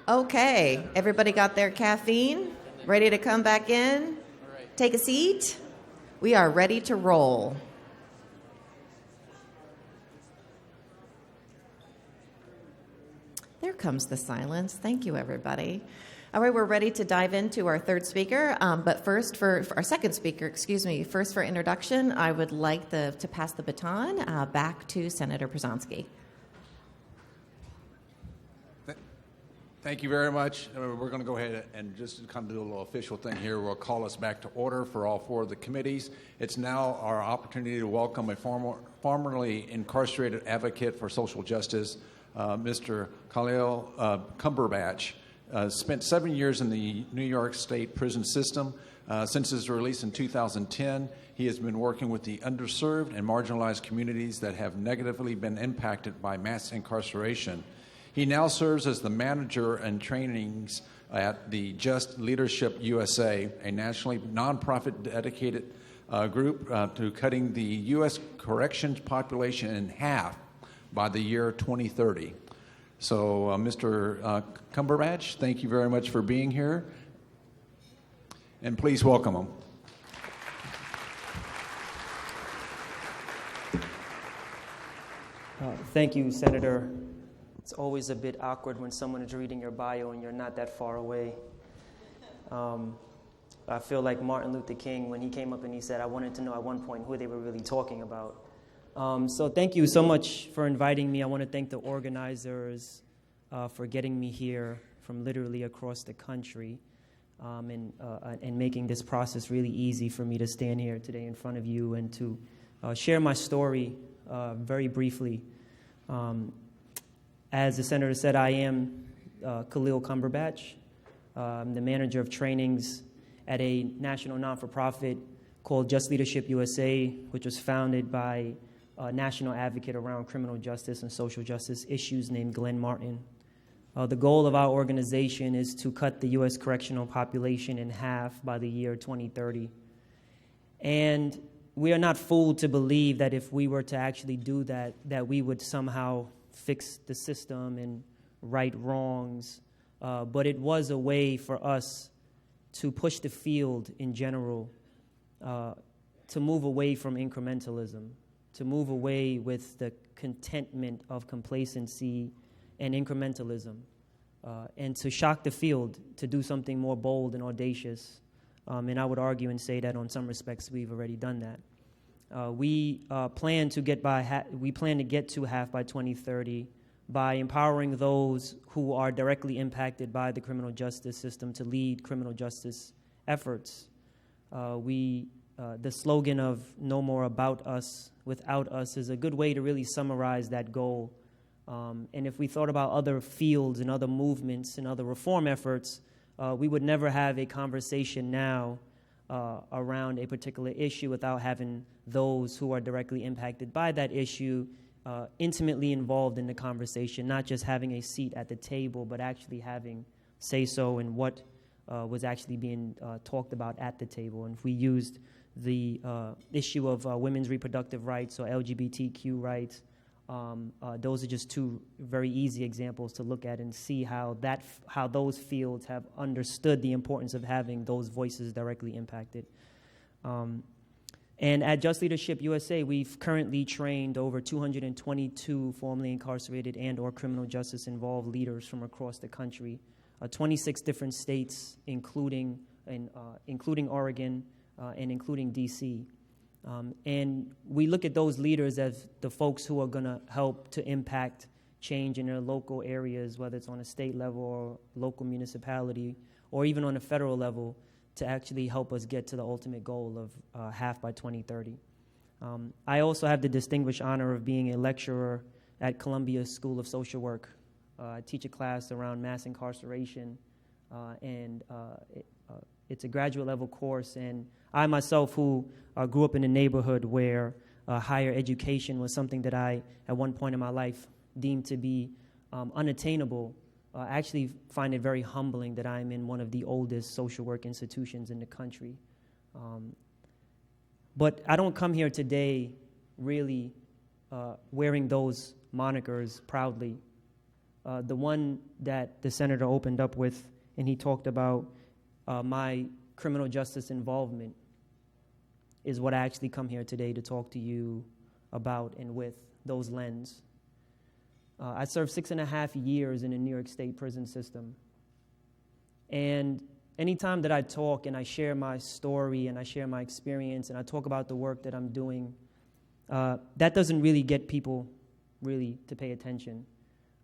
Okay, everybody got their caffeine? Ready to come back in? Take a seat? We are ready to roll. There comes the silence. Thank you, everybody. All right, we're ready to dive into our third speaker. But first, for our second speaker, first for introduction, I would like to pass the baton back to Senator Przanski. Thank you very much. We're going to go ahead and just kind of do a little official thing here. We'll call us back to order for all four of the committees. It's now our opportunity to welcome a formerly incarcerated advocate for social justice, Mr. Khalil Cumberbatch. Spent 7 years in the New York State prison system. Since his release in 2010, he has been working with the underserved and marginalized communities that have negatively been impacted by mass incarceration. He now serves as the manager and trainings at the Just Leadership USA, a nationally nonprofit dedicated group to cutting the U.S. corrections population in half by the year 2030. So, Mr. Cumberbatch, thank you very much for being here, and please welcome him. Thank you, Senator. It's always a bit awkward when someone is reading your bio and you're not that far away. I feel like Martin Luther King when he came up and he said, I wanted to know at one point who they were really talking about. So thank you so much for inviting me. I want to thank the organizers for getting me here from literally across the country and making this process really easy for me to stand here today in front of you and to share my story very briefly. As the senator said, I am Khalil Cumberbatch. I'm the manager of trainings at a national non-for-profit called Just Leadership USA, which was founded by a national advocate around criminal justice and social justice issues named Glenn Martin. The goal of our organization is to cut the U.S. correctional population in half by the year 2030. And we are not fooled to believe that if we were to actually do that, that we would somehow fix the system and right wrongs. But it was a way for us to push the field in general, to move away from incrementalism, to move away with the contentment of complacency and incrementalism, and to shock the field, to do something more bold and audacious. And I would argue and say that on some respects we've already done that. We plan to get to half by 2030 by empowering those who are directly impacted by the criminal justice system to lead criminal justice efforts. The slogan of "No more about us, without us" is a good way to really summarize that goal. And if we thought about other fields and other movements and other reform efforts, we would never have a conversation now around a particular issue without having those who are directly impacted by that issue intimately involved in the conversation, not just having a seat at the table, but actually having say-so in what was actually being talked about at the table. And if we used the issue of women's reproductive rights or LGBTQ rights, those are just two very easy examples to look at and see how those fields have understood the importance of having those voices directly impacted. And at Just Leadership USA, we've currently trained over 222 formerly incarcerated and or criminal justice involved leaders from across the country, 26 different states, including Oregon and including D.C. And we look at those leaders as the folks who are going to help to impact change in their local areas, whether it's on a state level or local municipality, or even on a federal level, to actually help us get to the ultimate goal of half by 2030. I also have the distinguished honor of being a lecturer at Columbia School of Social Work. I teach a class around mass incarceration, and it's a graduate level course. And I myself, who grew up in a neighborhood where higher education was something that I, at one point in my life, deemed to be unattainable, I actually find it very humbling that I'm in one of the oldest social work institutions in the country. But I don't come here today really wearing those monikers proudly. The one that the senator opened up with, and he talked about my criminal justice involvement, is what I actually come here today to talk to you about and with those lens. I served 6.5 years in the New York State prison system. And anytime that I talk and I share my story and I share my experience and I talk about the work that I'm doing, that doesn't really get people really to pay attention.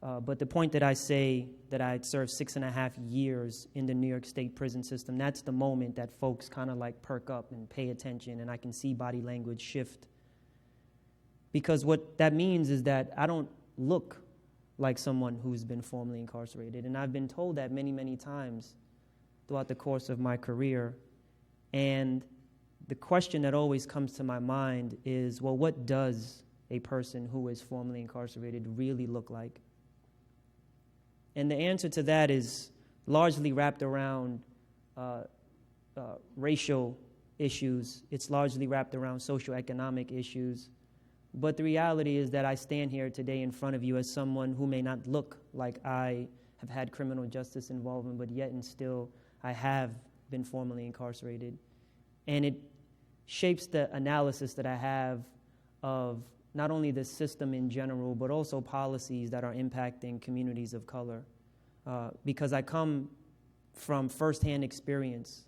But the point that I say that I served 6.5 years in the New York State prison system, that's the moment that folks kind of like perk up and pay attention, and I can see body language shift. Because what that means is that I don't look like someone who's been formerly incarcerated. And I've been told that many, many times throughout the course of my career. And the question that always comes to my mind is, well, what does a person who is formerly incarcerated really look like? And the answer to that is largely wrapped around racial issues. It's largely wrapped around socioeconomic issues. But the reality is that I stand here today in front of you as someone who may not look like I have had criminal justice involvement, but yet and still I have been formerly incarcerated. And it shapes the analysis that I have of not only the system in general, but also policies that are impacting communities of color. Because I come from firsthand experience.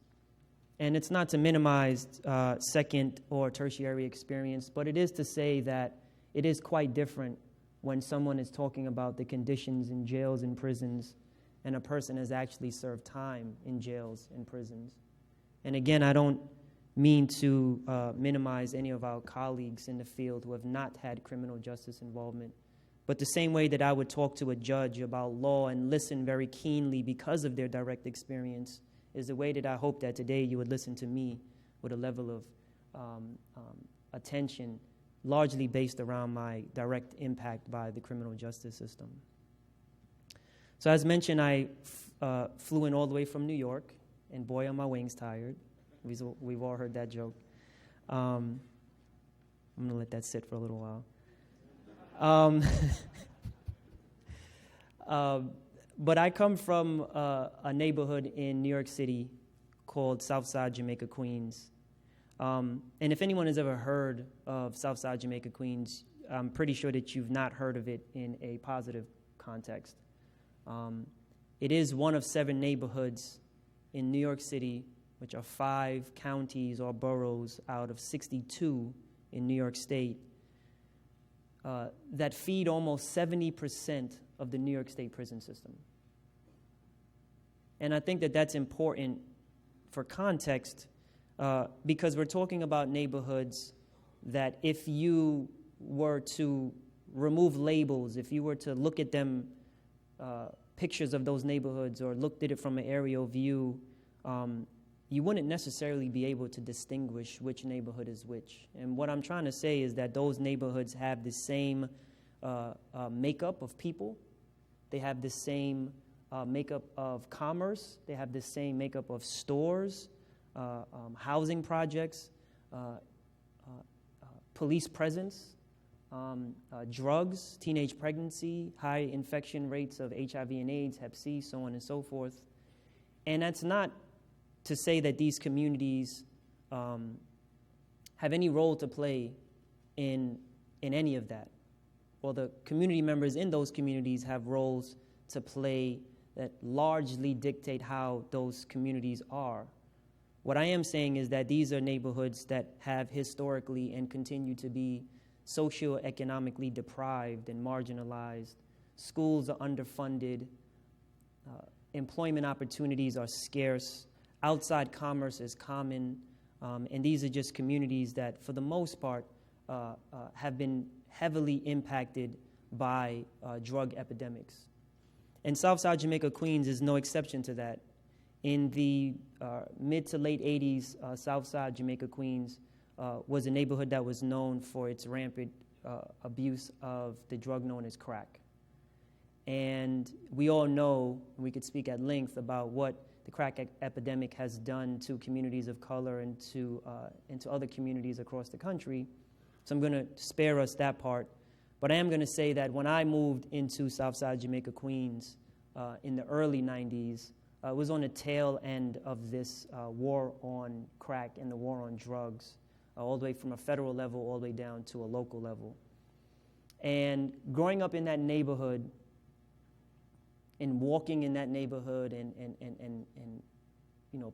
And it's not to minimize second or tertiary experience, but it is to say that it is quite different when someone is talking about the conditions in jails and prisons and a person has actually served time in jails and prisons. And again, I don't mean to minimize any of our colleagues in the field who have not had criminal justice involvement. But the same way that I would talk to a judge about law and listen very keenly because of their direct experience is the way that I hope that today you would listen to me with a level of attention largely based around my direct impact by the criminal justice system. So as mentioned, I flew in all the way from New York, and boy, are my wings tired. We've all heard that joke. I'm going to let that sit for a little while. But I come from a neighborhood in New York City called Southside Jamaica, Queens. And if anyone has ever heard of Southside Jamaica, Queens, I'm pretty sure that you've not heard of it in a positive context. It is one of 7 neighborhoods in New York City, which are 5 counties or boroughs out of 62 in New York State, that feed almost 70% of the New York State prison system. And I think that that's important for context because we're talking about neighborhoods that if you were to remove labels, if you were to look at them, pictures of those neighborhoods or looked at it from an aerial view, you wouldn't necessarily be able to distinguish which neighborhood is which. And what I'm trying to say is that those neighborhoods have the same makeup of people. They have the same makeup of commerce. They have the same makeup of stores, housing projects, police presence, drugs, teenage pregnancy, high infection rates of HIV and AIDS, Hep C, so on and so forth. And that's not to say that these communities have any role to play in any of that. Well, the community members in those communities have roles to play that largely dictate how those communities are. What I am saying is that these are neighborhoods that have historically and continue to be socioeconomically deprived and marginalized. Schools are underfunded. Employment opportunities are scarce. Outside commerce is common. And these are just communities that, for the most part, have been heavily impacted by drug epidemics. And Southside Jamaica, Queens is no exception to that. In the mid to late 80s, Southside Jamaica, Queens was a neighborhood that was known for its rampant abuse of the drug known as crack. And we all know, and we could speak at length about what the crack epidemic has done to communities of color and to other communities across the country. So I'm going to spare us that part. But I am going to say that when I moved into Southside Jamaica, Queens, in the early 90s, it was on the tail end of this war on crack and the war on drugs, all the way from a federal level all the way down to a local level. And growing up in that neighborhood and walking in that neighborhood and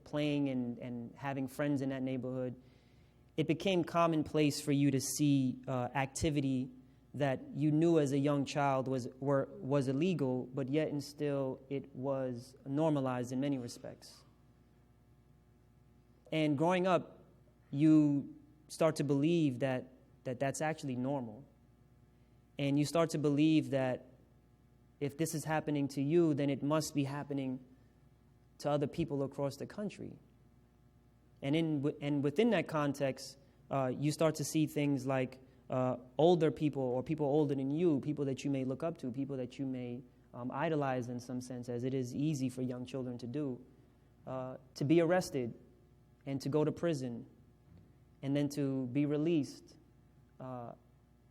playing and having friends in that neighborhood, it became commonplace for you to see activity that you knew as a young child was illegal, but yet and still it was normalized in many respects. And growing up, you start to believe that that's actually normal. And you start to believe that if this is happening to you, then it must be happening to other people across the country. And within that context, you start to see things like older people or people older than you, people that you may look up to, people that you may idolize in some sense, as it is easy for young children to do, to be arrested and to go to prison and then to be released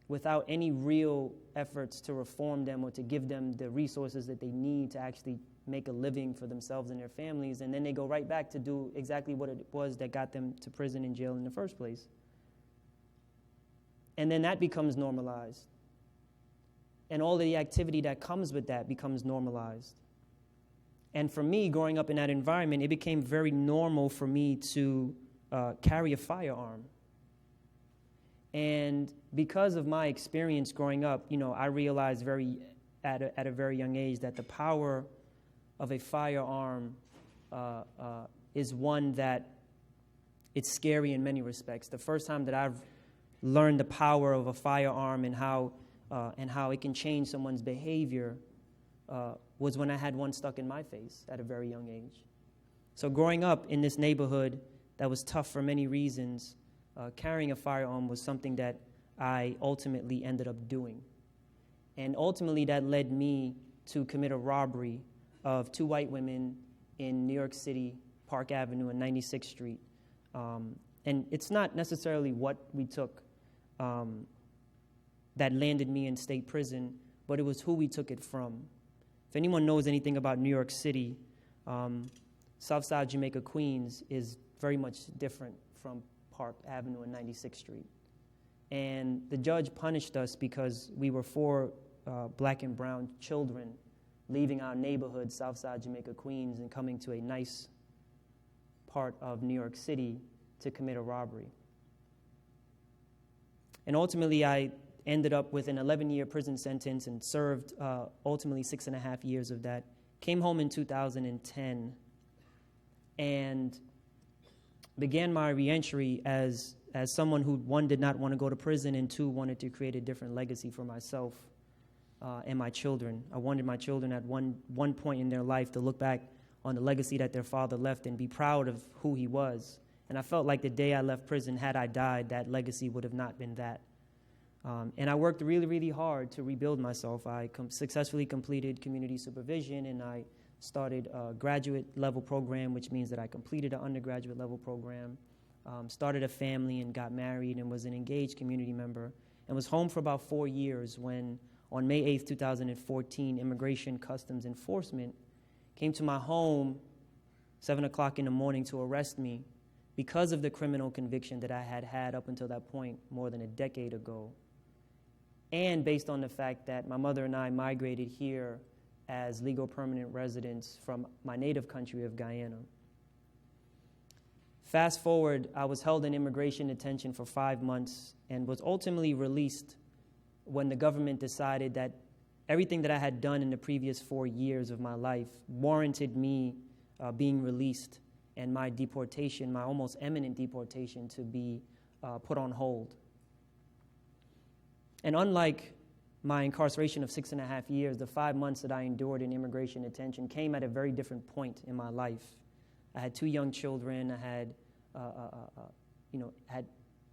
without any real efforts to reform them or to give them the resources that they need to actually make a living for themselves and their families, and then they go right back to do exactly what it was that got them to prison and jail in the first place. And then that becomes normalized. And all of the activity that comes with that becomes normalized. And for me, growing up in that environment, it became very normal for me to carry a firearm. And because of my experience growing up, I realized at a very young age that the power of a firearm is one that it's scary in many respects. The first time that I've learned the power of a firearm and how it can change someone's behavior was when I had one stuck in my face at a very young age. So growing up in this neighborhood that was tough for many reasons, carrying a firearm was something that I ultimately ended up doing. And ultimately that led me to commit a robbery of 2 white women in New York City, Park Avenue and 96th Street. And it's not necessarily what we took that landed me in state prison, but it was who we took it from. If anyone knows anything about New York City, Southside Jamaica, Queens is very much different from Park Avenue and 96th Street. And the judge punished us because we were 4 black and brown children leaving our neighborhood, Southside Jamaica, Queens, and coming to a nice part of New York City to commit a robbery. And ultimately, I ended up with an 11-year prison sentence and served ultimately 6.5 years of that. Came home in 2010 and began my reentry as someone who, 1, did not want to go to prison, and 2, wanted to create a different legacy for myself and my children. I wanted my children at one point in their life to look back on the legacy that their father left and be proud of who he was. And I felt like the day I left prison, had I died, that legacy would have not been that. And I worked really, really hard to rebuild myself. I successfully completed community supervision, and I started a graduate-level program, which means that I completed an undergraduate-level program, started a family and got married and was an engaged community member, and was home for about 4 years when, on May 8th, 2014, Immigration Customs Enforcement came to my home 7 o'clock in the morning to arrest me because of the criminal conviction that I had had up until that point more than a decade ago, and based on the fact that my mother and I migrated here as legal permanent residents from my native country of Guyana. Fast forward, I was held in immigration detention for 5 months and was ultimately released when the government decided that everything that I had done in the previous 4 years of my life warranted me being released and my deportation, my almost imminent deportation, to be put on hold. And unlike my incarceration of 6.5 years, the 5 months that I endured in immigration detention came at a very different point in my life. I had 2 young children. I had, had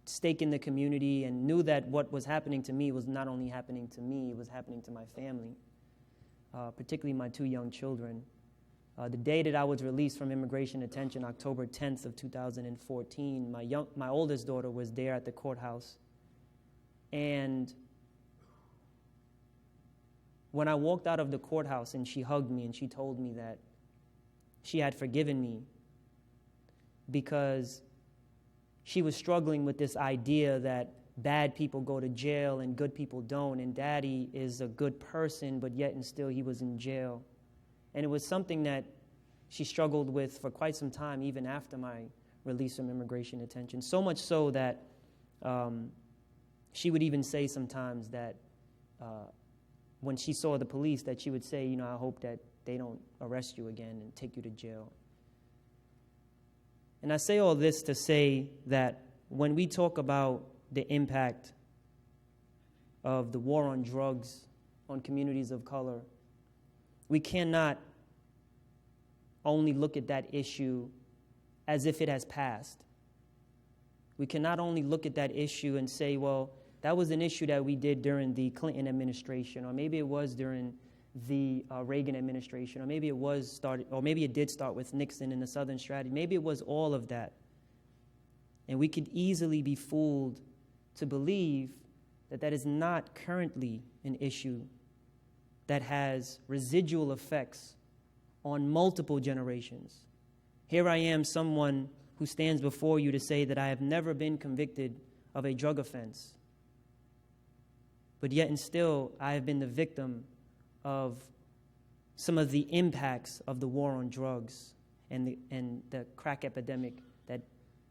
stake in the community and knew that what was happening to me was not only happening to me, it was happening to my family, particularly my 2 young children. The day that I was released from immigration detention, October 10th of 2014, my oldest daughter was there at the courthouse. And when I walked out of the courthouse and she hugged me and she told me that she had forgiven me because she was struggling with this idea that bad people go to jail and good people don't, and Daddy is a good person, but yet and still he was in jail. And it was something that she struggled with for quite some time, even after my release from immigration detention. So much so that she would even say sometimes that when she saw the police, that she would say, I hope that they don't arrest you again and take you to jail. And I say all this to say that when we talk about the impact of the war on drugs on communities of color, we cannot only look at that issue as if it has passed. We cannot only look at that issue and say, well, that was an issue that we did during the Clinton administration, or maybe it was during the Reagan administration, or maybe it did start with Nixon and the Southern Strategy. Maybe it was all of that. And we could easily be fooled to believe that that is not currently an issue that has residual effects on multiple generations. Here I am, someone who stands before you to say that I have never been convicted of a drug offense. But yet and still, I have been the victim of some of the impacts of the war on drugs and the crack epidemic that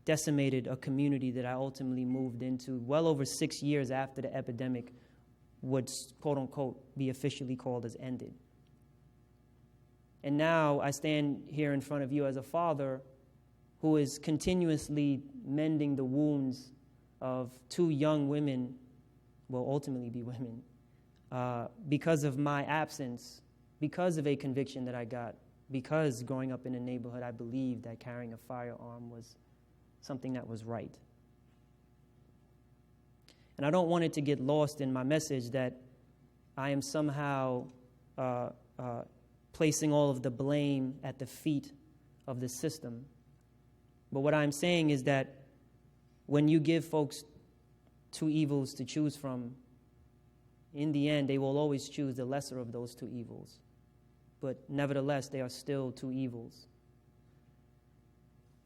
decimated a community that I ultimately moved into well over 6 years after the epidemic would, quote unquote, be officially called as ended. And now I stand here in front of you as a father who is continuously mending the wounds of two young women, will ultimately be women, because of my absence, because of a conviction that I got, because growing up in a neighborhood, I believed that carrying a firearm was something that was right. And I don't want it to get lost in my message that I am somehow placing all of the blame at the feet of the system. But what I'm saying is that when you give folks two evils to choose from, in the end, they will always choose the lesser of those two evils. But nevertheless, they are still two evils.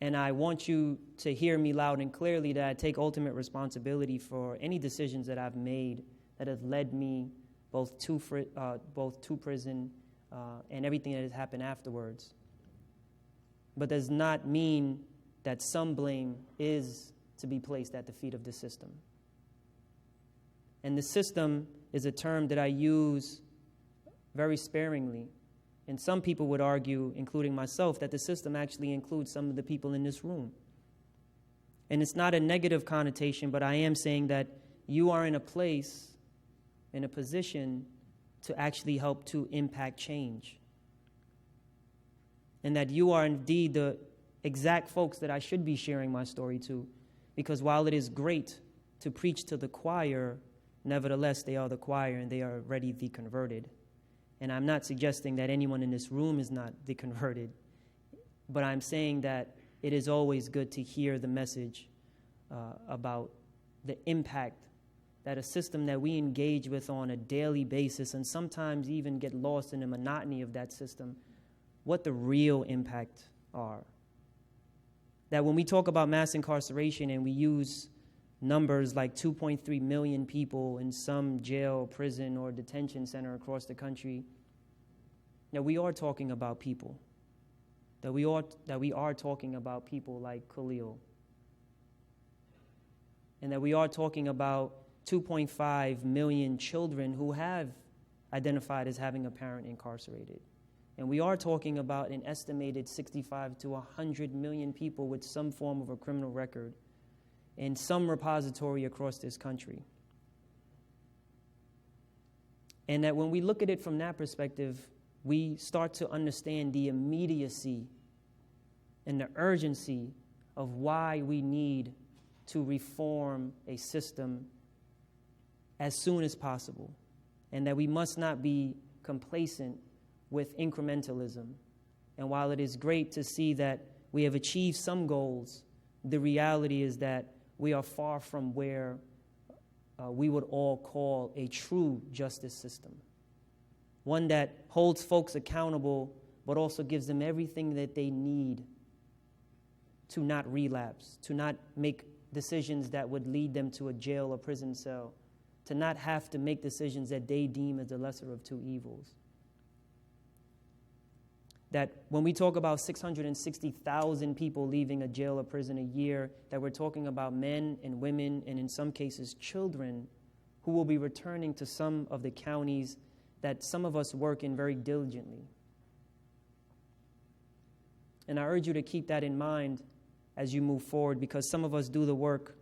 And I want you to hear me loud and clearly that I take ultimate responsibility for any decisions that I've made that have led me both to prison and everything that has happened afterwards. But does not mean that some blame is to be placed at the feet of the system. And the system is a term that I use very sparingly. And some people would argue, including myself, that the system actually includes some of the people in this room. And it's not a negative connotation, but I am saying that you are in a place, in a position to actually help to impact change. And that you are indeed the exact folks that I should be sharing my story to. Because while it is great to preach to the choir, nevertheless, they are the choir and they are already the converted. And I'm not suggesting that anyone in this room is not the converted, but I'm saying that it is always good to hear the message about the impact that a system that we engage with on a daily basis and sometimes even get lost in the monotony of that system, what the real impact are. That when we talk about mass incarceration and we use numbers like 2.3 million people in some jail, prison, or detention center across the country, that we are talking about people. That we are talking about people like Khalil. And that we are talking about 2.5 million children who have identified as having a parent incarcerated. And we are talking about an estimated 65 to 100 million people with some form of a criminal record in some repository across this country. And that when we look at it from that perspective, we start to understand the immediacy and the urgency of why we need to reform a system as soon as possible, and that we must not be complacent with incrementalism. And while it is great to see that we have achieved some goals, the reality is that we are far from where we would all call a true justice system. one that holds folks accountable, but also gives them everything that they need to not relapse, to not make decisions that would lead them to a jail or prison cell, to not have to make decisions that they deem as the lesser of two evils. That when we talk about 660,000 people leaving a jail or prison a year, that we're talking about men and women, and in some cases children, who will be returning to some of the counties that some of us work in very diligently. And I urge you to keep that in mind as you move forward, because some of us do the work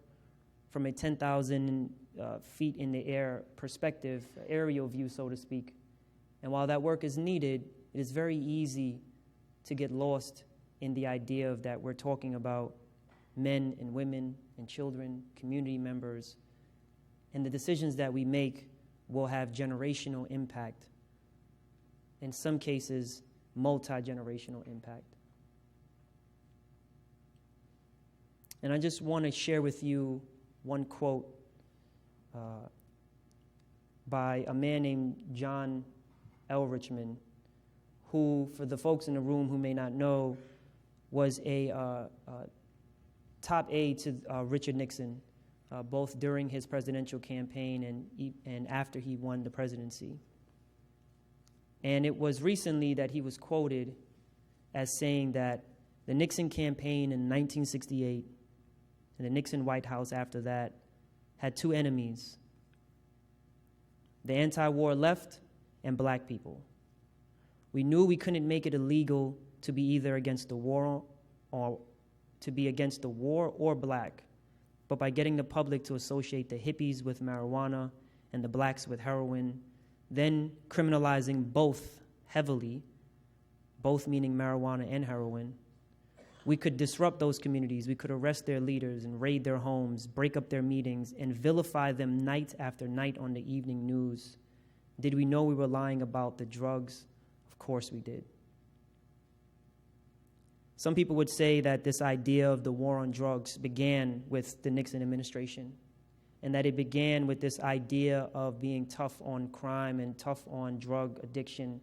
from a 10,000 feet in the air perspective, aerial view, so to speak. And while that work is needed, it is very easy to get lost in the idea of that we're talking about men and women and children, community members, and the decisions that we make will have generational impact. In some cases, multi-generational impact. And I just want to share with you one quote by a man named John L. Richmond, who, for the folks in the room who may not know, was a top aide to Richard Nixon, both during his presidential campaign and after he won the presidency. And it was recently that he was quoted as saying that the Nixon campaign in 1968 and the Nixon White House after that had two enemies: the anti-war left and black people. We knew we couldn't make it illegal to be either against the war or to be against the war or black, but by getting the public to associate the hippies with marijuana and the blacks with heroin, then criminalizing both heavily, both meaning marijuana and heroin, we could disrupt those communities. We could arrest their leaders and raid their homes, break up their meetings, and vilify them night after night on the evening news. Did we know we were lying about the drugs? Of course we did. Some people would say that this idea of the war on drugs began with the Nixon administration, and that it began with this idea of being tough on crime and tough on drug addiction.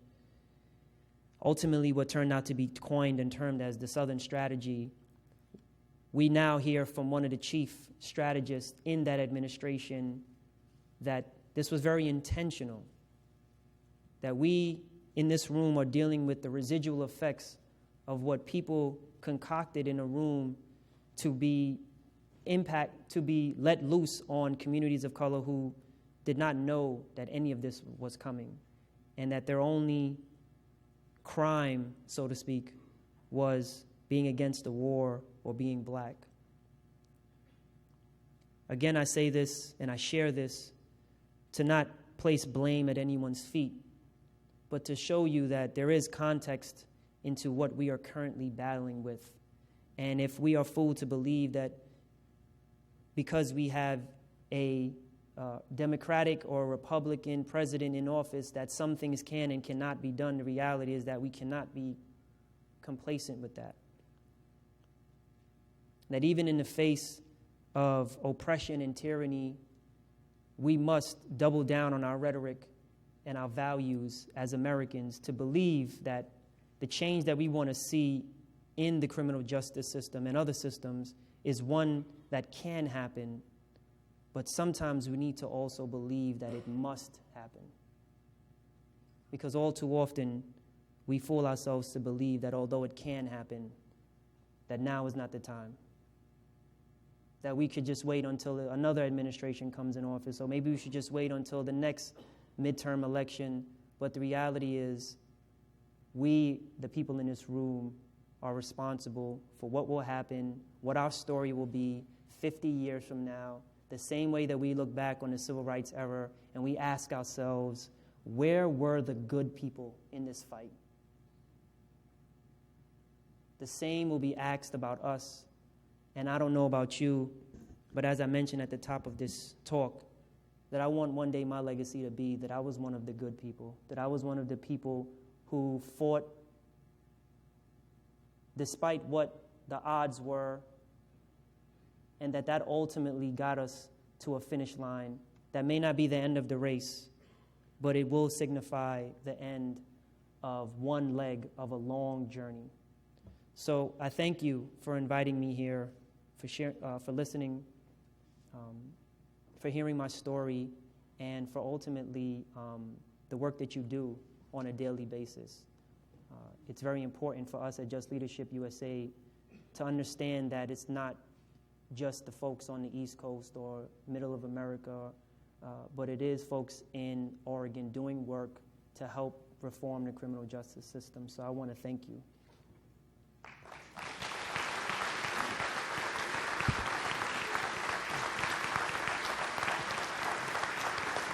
Ultimately, what turned out to be coined and termed as the Southern Strategy, we now hear from one of the chief strategists in that administration that this was very intentional, that we in this room are dealing with the residual effects of what people concocted in a room to be let loose on communities of color who did not know that any of this was coming, and that their only crime, so to speak, was being against the war or being black. Again, I say this and I share this to not place blame at anyone's feet, but to show you that there is context into what we are currently battling with. And if we are fooled to believe that because we have a Democratic or Republican president in office that some things can and cannot be done, the reality is that we cannot be complacent with that. That even in the face of oppression and tyranny, we must double down on our rhetoric and our values as Americans to believe that the change that we want to see in the criminal justice system and other systems is one that can happen, but sometimes we need to also believe that it must happen. Because all too often, we fool ourselves to believe that although it can happen, that now is not the time. That we could just wait until another administration comes in office, or maybe we should just wait until the next midterm election. But the reality is, we, the people in this room, are responsible for what will happen, what our story will be 50 years from now, the same way that we look back on the civil rights era and we ask ourselves, where were the good people in this fight? The same will be asked about us. And I don't know about you, but as I mentioned at the top of this talk, that I want one day my legacy to be that I was one of the good people, that I was one of the people who fought despite what the odds were, and that ultimately got us to a finish line that may not be the end of the race, but it will signify the end of one leg of a long journey. So I thank you for inviting me here, for listening, for hearing my story, and for ultimately the work that you do on a daily basis. It's very important for us at Just Leadership USA to understand that it's not just the folks on the East Coast or middle of America, but it is folks in Oregon doing work to help reform the criminal justice system. So I want to thank you.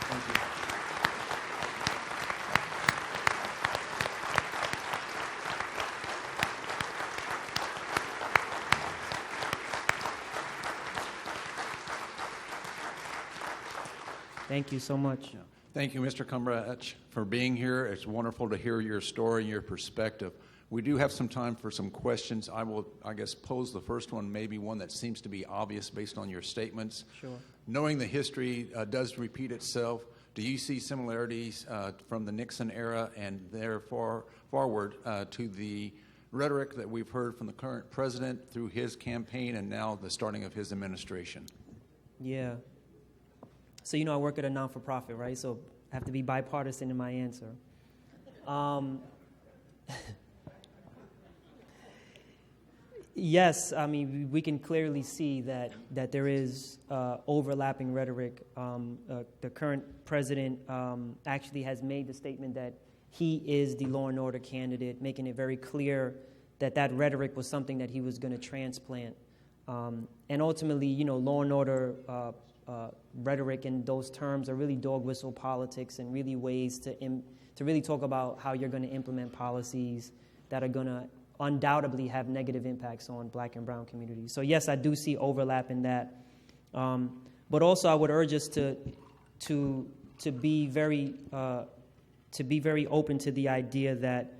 Thank you. Thank you so much. Thank you, Mr. Cumberbatch, for being here. It's wonderful to hear your story and your perspective. We do have some time for some questions. I will, pose the first one, maybe one that seems to be obvious based on your statements. Sure. Knowing the history does repeat itself, do you see similarities from the Nixon era and therefore forward to the rhetoric that we've heard from the current president through his campaign and now the starting of his administration? Yeah. So, I work at a non-for-profit, right? So I have to be bipartisan in my answer. Yes, we can clearly see that there is overlapping rhetoric. The current president actually has made the statement that he is the law and order candidate, making it very clear that rhetoric was something that he was going to transplant. And ultimately, law and order rhetoric and those terms are really dog whistle politics and really ways to really talk about how you're going to implement policies that are going to undoubtedly have negative impacts on Black and brown communities. So yes, I do see overlap in that. But also, I would urge us to be very open to the idea that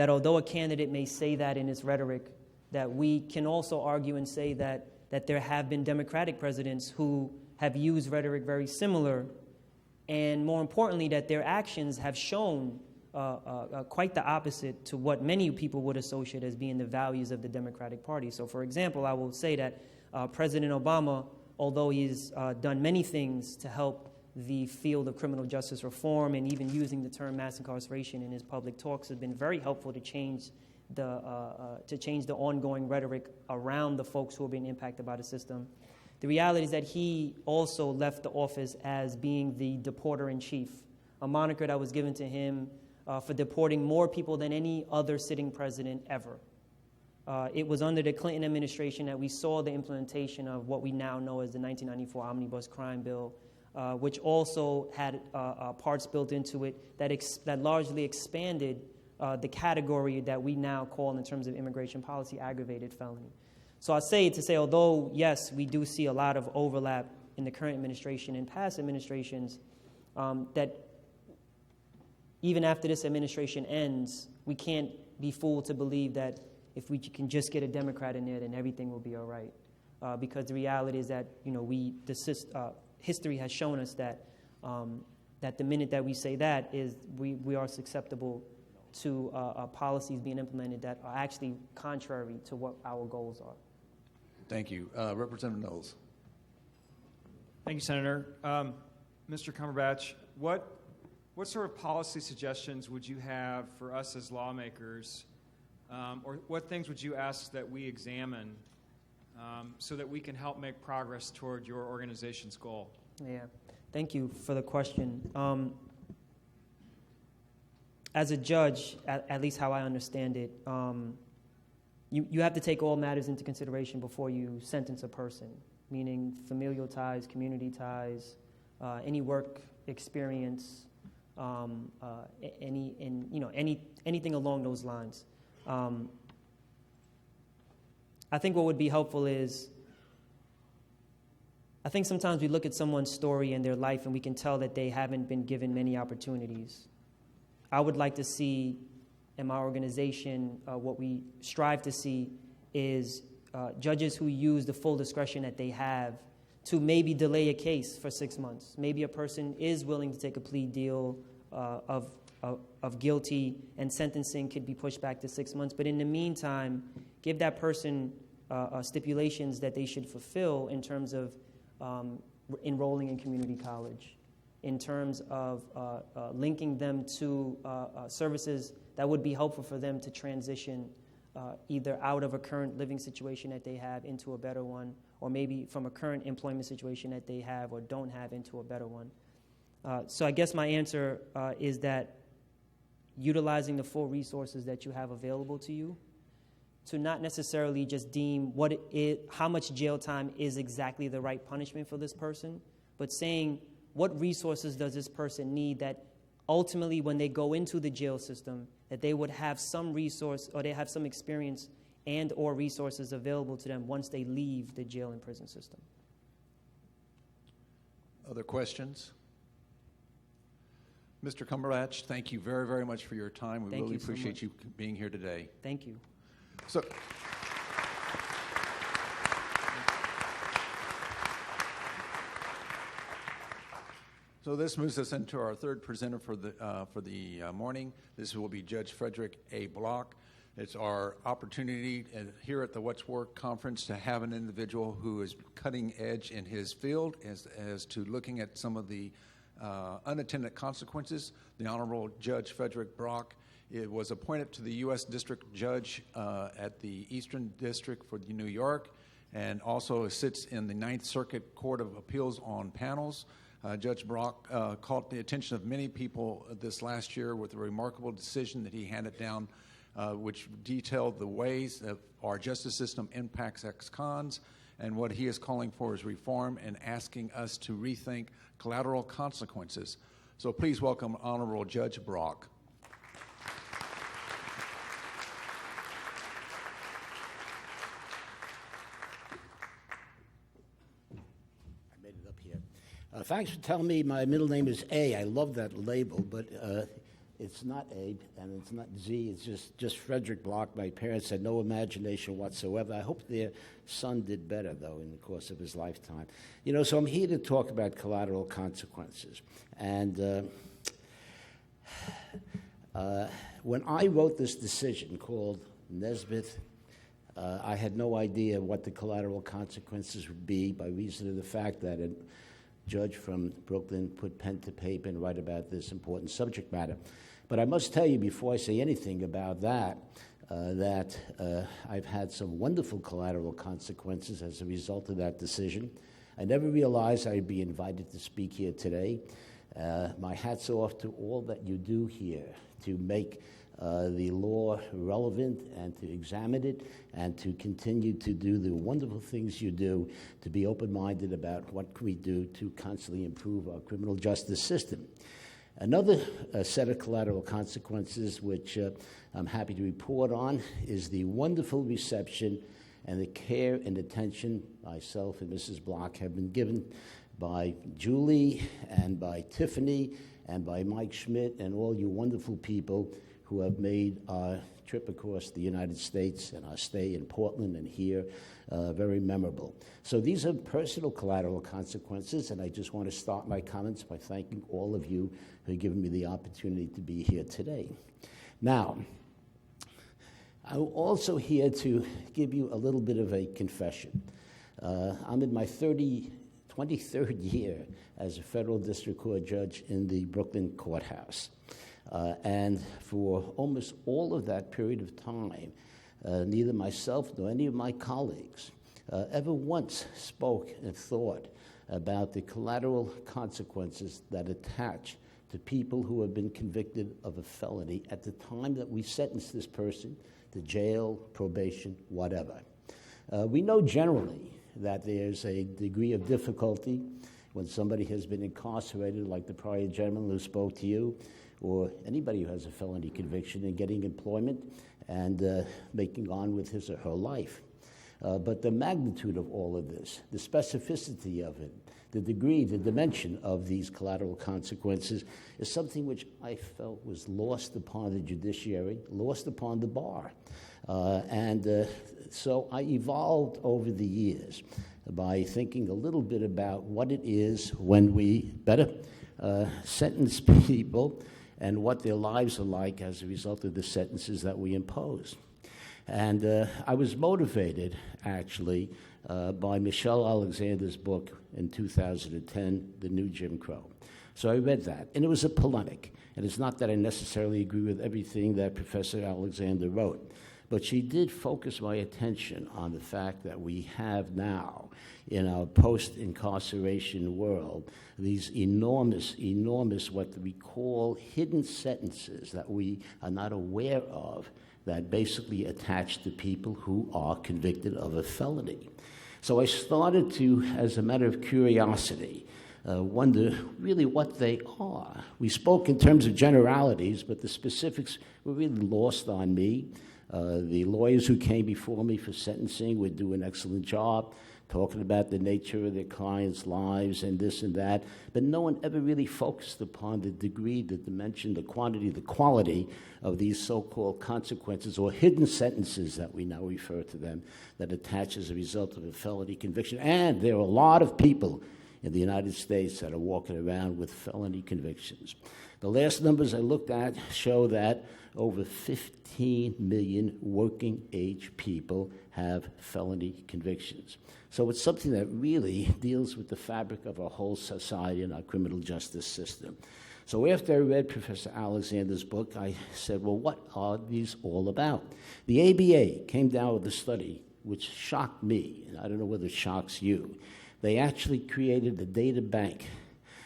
although a candidate may say that in his rhetoric, that we can also argue and say that there have been Democratic presidents who have used rhetoric very similar, and more importantly, that their actions have shown quite the opposite to what many people would associate as being the values of the Democratic Party. So, for example, I will say that President Obama, although he's done many things to help the field of criminal justice reform and even using the term mass incarceration in his public talks, has been very helpful to change the ongoing rhetoric around the folks who have been impacted by the system. The reality is that he also left the office as being the deporter-in-chief, a moniker that was given to him for deporting more people than any other sitting president ever. It was under the Clinton administration that we saw the implementation of what we now know as the 1994 Omnibus Crime Bill, which also had parts built into it that largely expanded the category that we now call, in terms of immigration policy, aggravated felony. So I say to say, although, yes, we do see a lot of overlap in the current administration and past administrations, that even after this administration ends, we can't be fooled to believe that if we can just get a Democrat in there, then everything will be all right. Because the reality is that, history has shown us that the minute that we say that is we are susceptible to policies being implemented that are actually contrary to what our goals are. Thank you. Representative Knowles. Thank you, Senator. Mr. Cumberbatch, what sort of policy suggestions would you have for us as lawmakers, or what things would you ask that we examine so that we can help make progress toward your organization's goal? Yeah, thank you for the question. As a judge, at least how I understand it, you have to take all matters into consideration before you sentence a person, meaning familial ties, community ties, any work experience, anything along those lines. I think what would be helpful is, I think sometimes we look at someone's story and their life and we can tell that they haven't been given many opportunities. I would like to see in my organization, what we strive to see is judges who use the full discretion that they have to maybe delay a case for 6 months. Maybe a person is willing to take a plea deal of guilty, and sentencing could be pushed back to 6 months. But in the meantime, give that person stipulations that they should fulfill in terms of enrolling in community college, in terms of linking them to services that would be helpful for them to transition either out of a current living situation that they have into a better one, or maybe from a current employment situation that they have or don't have into a better one. So I guess my answer is that utilizing the full resources that you have available to you, to not necessarily just deem how much jail time is exactly the right punishment for this person, but saying what resources does this person need that ultimately when they go into the jail system, that they would have some resource or they have some experience and or resources available to them once they leave the jail and prison system. Other questions? Mr. Cumberbatch, thank you very, very much for your time. We really appreciate you being here today. Thank you. So this moves us into our third presenter for the morning. This will be Judge Frederick A. Block. It's our opportunity here at the What's Work Conference to have an individual who is cutting edge in his field as to looking at some of the unintended consequences. The Honorable Judge Frederick Block was appointed to the U.S. District Judge at the Eastern District for New York, and also sits in the Ninth Circuit Court of Appeals on panels. Judge Block caught the attention of many people this last year with a remarkable decision that he handed down, which detailed the ways that our justice system impacts ex-cons, and what he is calling for is reform and asking us to rethink collateral consequences. So please welcome Honorable Judge Block. Thanks for telling me my middle name is A. I love that label, but it's not A and it's not Z. It's just Frederick Block. My parents had no imagination whatsoever. I hope their son did better, though, in the course of his lifetime. So I'm here to talk about collateral consequences. And when I wrote this decision called Nesbitt, I had no idea what the collateral consequences would be by reason of the fact that a judge from Brooklyn put pen to paper and write about this important subject matter. But I must tell you before I say anything about that, I've had some wonderful collateral consequences as a result of that decision. I never realized I'd be invited to speak here today. My hat's off to all that you do here to make the law relevant and to examine it and to continue to do the wonderful things you do, to be open-minded about what can we do to constantly improve our criminal justice system. Another set of collateral consequences, which I'm happy to report on, is the wonderful reception and the care and attention myself and Mrs. Block have been given by Julie and by Tiffany and by Mike Schmidt and all you wonderful people who have made our trip across the United States and our stay in Portland and here very memorable. So these are personal collateral consequences, and I just want to start my comments by thanking all of you who have given me the opportunity to be here today. Now, I'm also here to give you a little bit of a confession. I'm in my 23rd year as a federal district court judge in the Brooklyn courthouse. And for almost all of that period of time, neither myself nor any of my colleagues ever once spoke and thought about the collateral consequences that attach to people who have been convicted of a felony at the time that we sentence this person to jail, probation, whatever. We know generally that there's a degree of difficulty when somebody has been incarcerated, like the prior gentleman who spoke to you, or anybody who has a felony conviction, in getting employment and making on with his or her life. But the magnitude of all of this, the specificity of it, the degree, the dimension of these collateral consequences is something which I felt was lost upon the judiciary, lost upon the bar. So I evolved over the years by thinking a little bit about what it is when we better sentence people and what their lives are like as a result of the sentences that we impose. And I was motivated, actually, by Michelle Alexander's book in 2010, The New Jim Crow. So I read that, and it was a polemic. And it's not that I necessarily agree with everything that Professor Alexander wrote, but she did focus my attention on the fact that we have now, in our post-incarceration world, these enormous, what we call hidden sentences that we are not aware of, that basically attach to people who are convicted of a felony. So I started to, as a matter of curiosity, wonder really what they are. We spoke in terms of generalities, but the specifics were really lost on me. The lawyers who came before me for sentencing would do an excellent job talking about the nature of their clients' lives and this and that, but no one ever really focused upon the degree, the dimension, the quantity, the quality of these so-called consequences or hidden sentences that we now refer to them that attach as a result of a felony conviction. And there are a lot of people in the United States that are walking around with felony convictions. The last numbers I looked at show that over 15 million working-age people have felony convictions. So it's something that really deals with the fabric of our whole society and our criminal justice system. So after I read Professor Alexander's book, I said, well, what are these all about? The ABA came down with a study which shocked me, and I don't know whether it shocks you. They actually created a data bank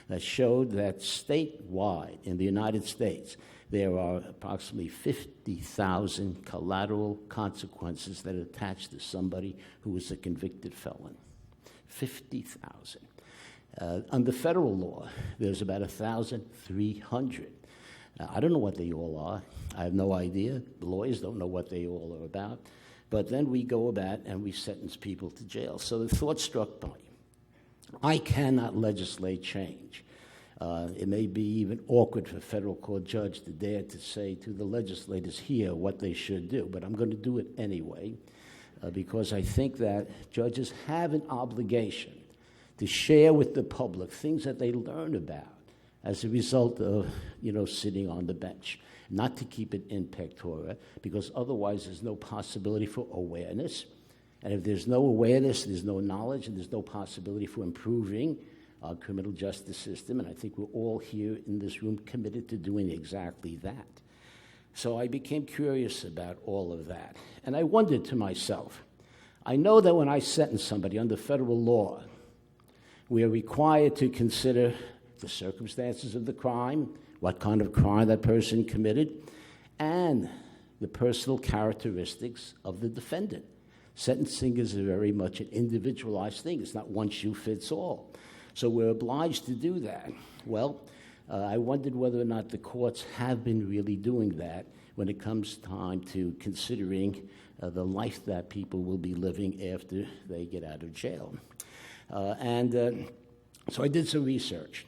that showed that statewide in the United States, there are approximately 50,000 collateral consequences that attach to somebody who is a convicted felon. 50,000. Under federal law, there's about 1,300. I don't know what they all are. I have no idea. The lawyers don't know what they all are about. But then we go about and we sentence people to jail. So the thought struck me. I cannot legislate change. It may be even awkward for a federal court judge to dare to say to the legislators here what they should do, but I'm going to do it anyway because I think that judges have an obligation to share with the public things that they learn about as a result of, sitting on the bench, not to keep it in pectora, because otherwise there's no possibility for awareness. And if there's no awareness, there's no knowledge, and there's no possibility for improving our criminal justice system, and I think we're all here in this room committed to doing exactly that. So I became curious about all of that, and I wondered to myself, I know that when I sentence somebody under federal law, we are required to consider the circumstances of the crime, what kind of crime that person committed, and the personal characteristics of the defendant. Sentencing is very much an individualized thing. It's not one shoe fits all. So we're obliged to do that. Well, I wondered whether or not the courts have been really doing that when it comes time to considering the life that people will be living after they get out of jail. So I did some research.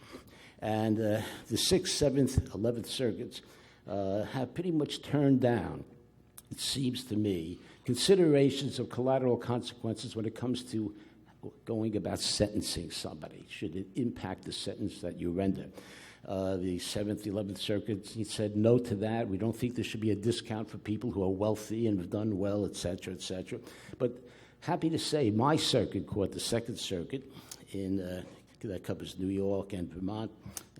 And the 6th, 7th, 11th circuits have pretty much turned down, it seems to me, considerations of collateral consequences when it comes to going about sentencing somebody. Should it impact the sentence that you render? The 7th, 11th circuits, he said no to that. We don't think there should be a discount for people who are wealthy and have done well, et cetera, et cetera. But happy to say my circuit court, the 2nd Circuit, that covers New York and Vermont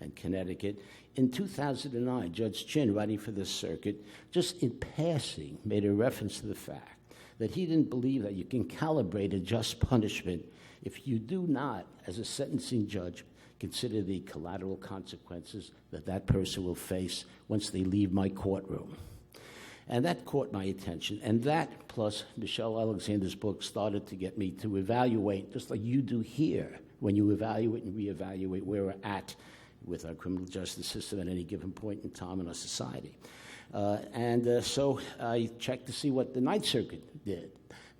and Connecticut, in 2009, Judge Chin, writing for this circuit, just in passing, made a reference to the fact that he didn't believe that you can calibrate a just punishment if you do not, as a sentencing judge, consider the collateral consequences that that person will face once they leave my courtroom. And that caught my attention. And that, plus Michelle Alexander's book, started to get me to evaluate, just like you do here, when you evaluate and reevaluate where we're at with our criminal justice system at any given point in time in our society. So I checked to see what the 9th Circuit did.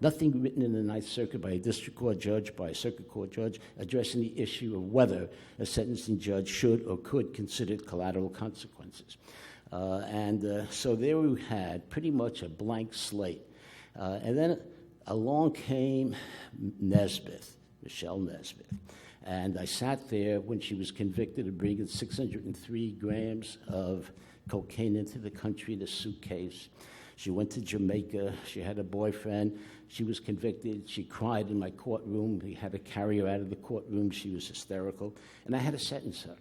Nothing written in the 9th Circuit by a district court judge, by a circuit court judge, addressing the issue of whether a sentencing judge should or could consider collateral consequences. So there we had pretty much a blank slate. And then along came Nesbitt, Michelle Nesbitt. And I sat there when she was convicted of bringing 603 grams of cocaine into the country in a suitcase. She went to Jamaica. She had a boyfriend. She was convicted. She cried in my courtroom. We had to carry her out of the courtroom. She was hysterical. And I had to sentence her.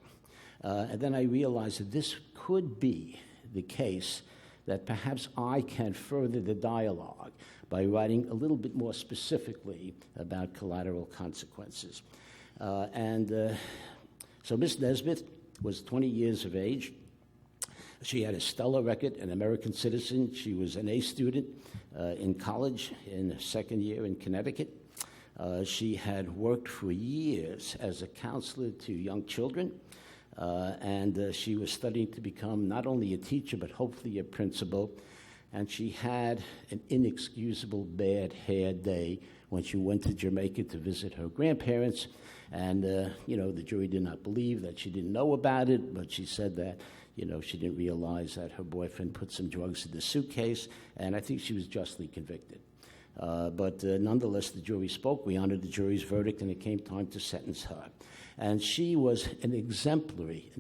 And then I realized that this could be the case, that perhaps I can further the dialogue by writing a little bit more specifically about collateral consequences. So Ms. Nesbitt was 20 years of age. She had a stellar record, an American citizen. She was an A student in college in her second year in Connecticut. She had worked for years as a counselor to young children, and she was studying to become not only a teacher, but hopefully a principal. And she had an inexcusable bad hair day when she went to Jamaica to visit her grandparents. And, the jury did not believe that she didn't know about it, but she said that, she didn't realize that her boyfriend put some drugs in the suitcase, and I think she was justly convicted. But nonetheless, the jury spoke. We honored the jury's verdict, and it came time to sentence her. And she was an exemplary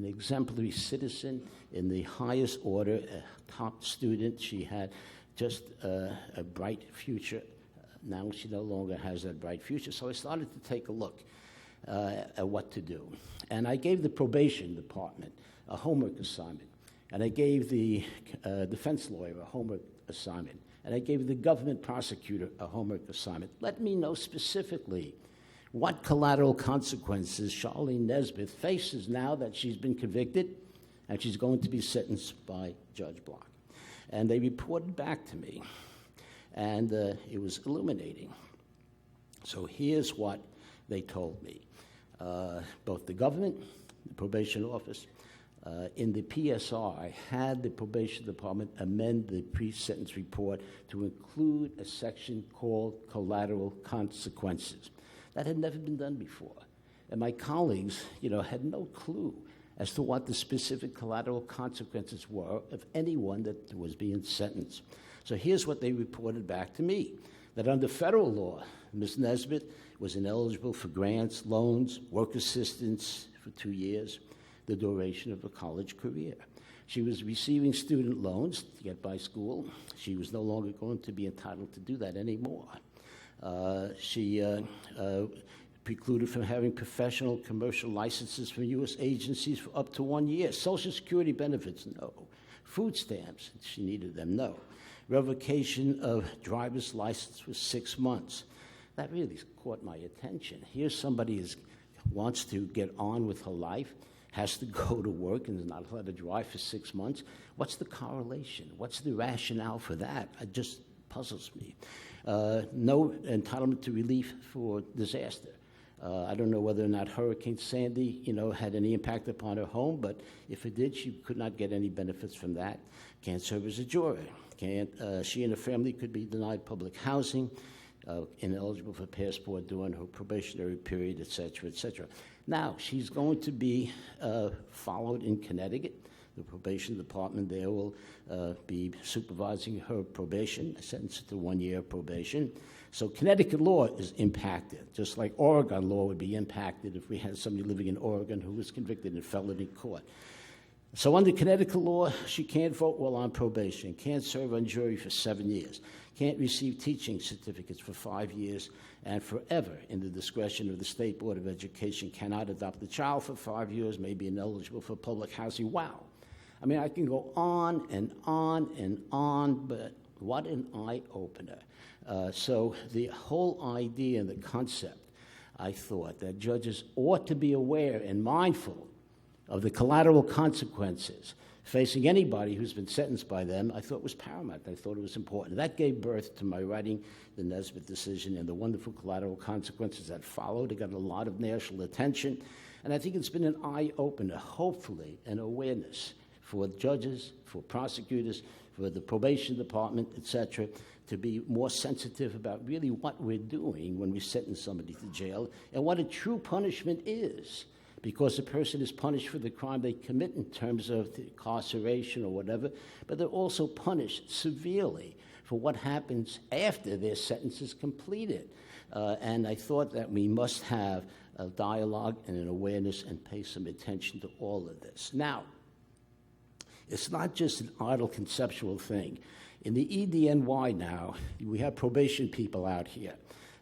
citizen in the highest order, a top student. She had just a bright future. Now she no longer has that bright future. So I started to take a look at what to do. And I gave the probation department a homework assignment. And I gave the defense lawyer a homework assignment. And I gave the government prosecutor a homework assignment. Let me know specifically what collateral consequences Charlene Nesbitt faces now that she's been convicted and she's going to be sentenced by Judge Block. And they reported back to me, and it was illuminating. So here's what they told me. Both the government, the probation office, in the PSR, I had the probation department amend the pre-sentence report to include a section called collateral consequences. That had never been done before. And my colleagues, had no clue as to what the specific collateral consequences were of anyone that was being sentenced. So here's what they reported back to me, that under federal law, Ms. Nesbitt was ineligible for grants, loans, work assistance for 2 years, the duration of a college career. She was receiving student loans to get by school. She was no longer going to be entitled to do that anymore. She precluded from having professional commercial licenses from U.S. agencies for up to 1 year. Social Security benefits, no. Food stamps, she needed them, no. Revocation of driver's license for 6 months. That really caught my attention. Here's somebody who wants to get on with her life, has to go to work and is not allowed to drive for 6 months. What's the correlation? What's the rationale for that? It just puzzles me. No entitlement to relief for disaster. I don't know whether or not Hurricane Sandy, had any impact upon her home, but if it did, she could not get any benefits from that. Can't serve as a juror. She and her family could be denied public housing, ineligible for passport during her probationary period, et cetera, et cetera. Now, she's going to be followed in Connecticut. The probation department there will be supervising her probation, sentenced to 1 year probation. So Connecticut law is impacted, just like Oregon law would be impacted if we had somebody living in Oregon who was convicted in felony court. So under Connecticut law, she can't vote while on probation, can't serve on jury for 7 years, can't receive teaching certificates for 5 years, and forever, in the discretion of the State Board of Education, cannot adopt a child for 5 years, may be ineligible for public housing. Wow. I mean, I can go on and on and on, but what an eye-opener. So the whole idea and the concept, I thought, that judges ought to be aware and mindful of the collateral consequences facing anybody who's been sentenced by them, I thought was paramount. I thought it was important. That gave birth to my writing the Nesbitt decision and the wonderful collateral consequences that followed. It got a lot of national attention, and I think it's been an eye-opener, hopefully, an awareness for judges, for prosecutors, for the probation department, et cetera, to be more sensitive about really what we're doing when we sentence somebody to jail and what a true punishment is. because a person is punished for the crime they commit in terms of the incarceration or whatever, but they're also punished severely for what happens after their sentence is completed. And I thought that we must have a dialogue and an awareness and pay some attention to all of this. Now, it's not just an idle conceptual thing. In the EDNY now, we have probation people out here.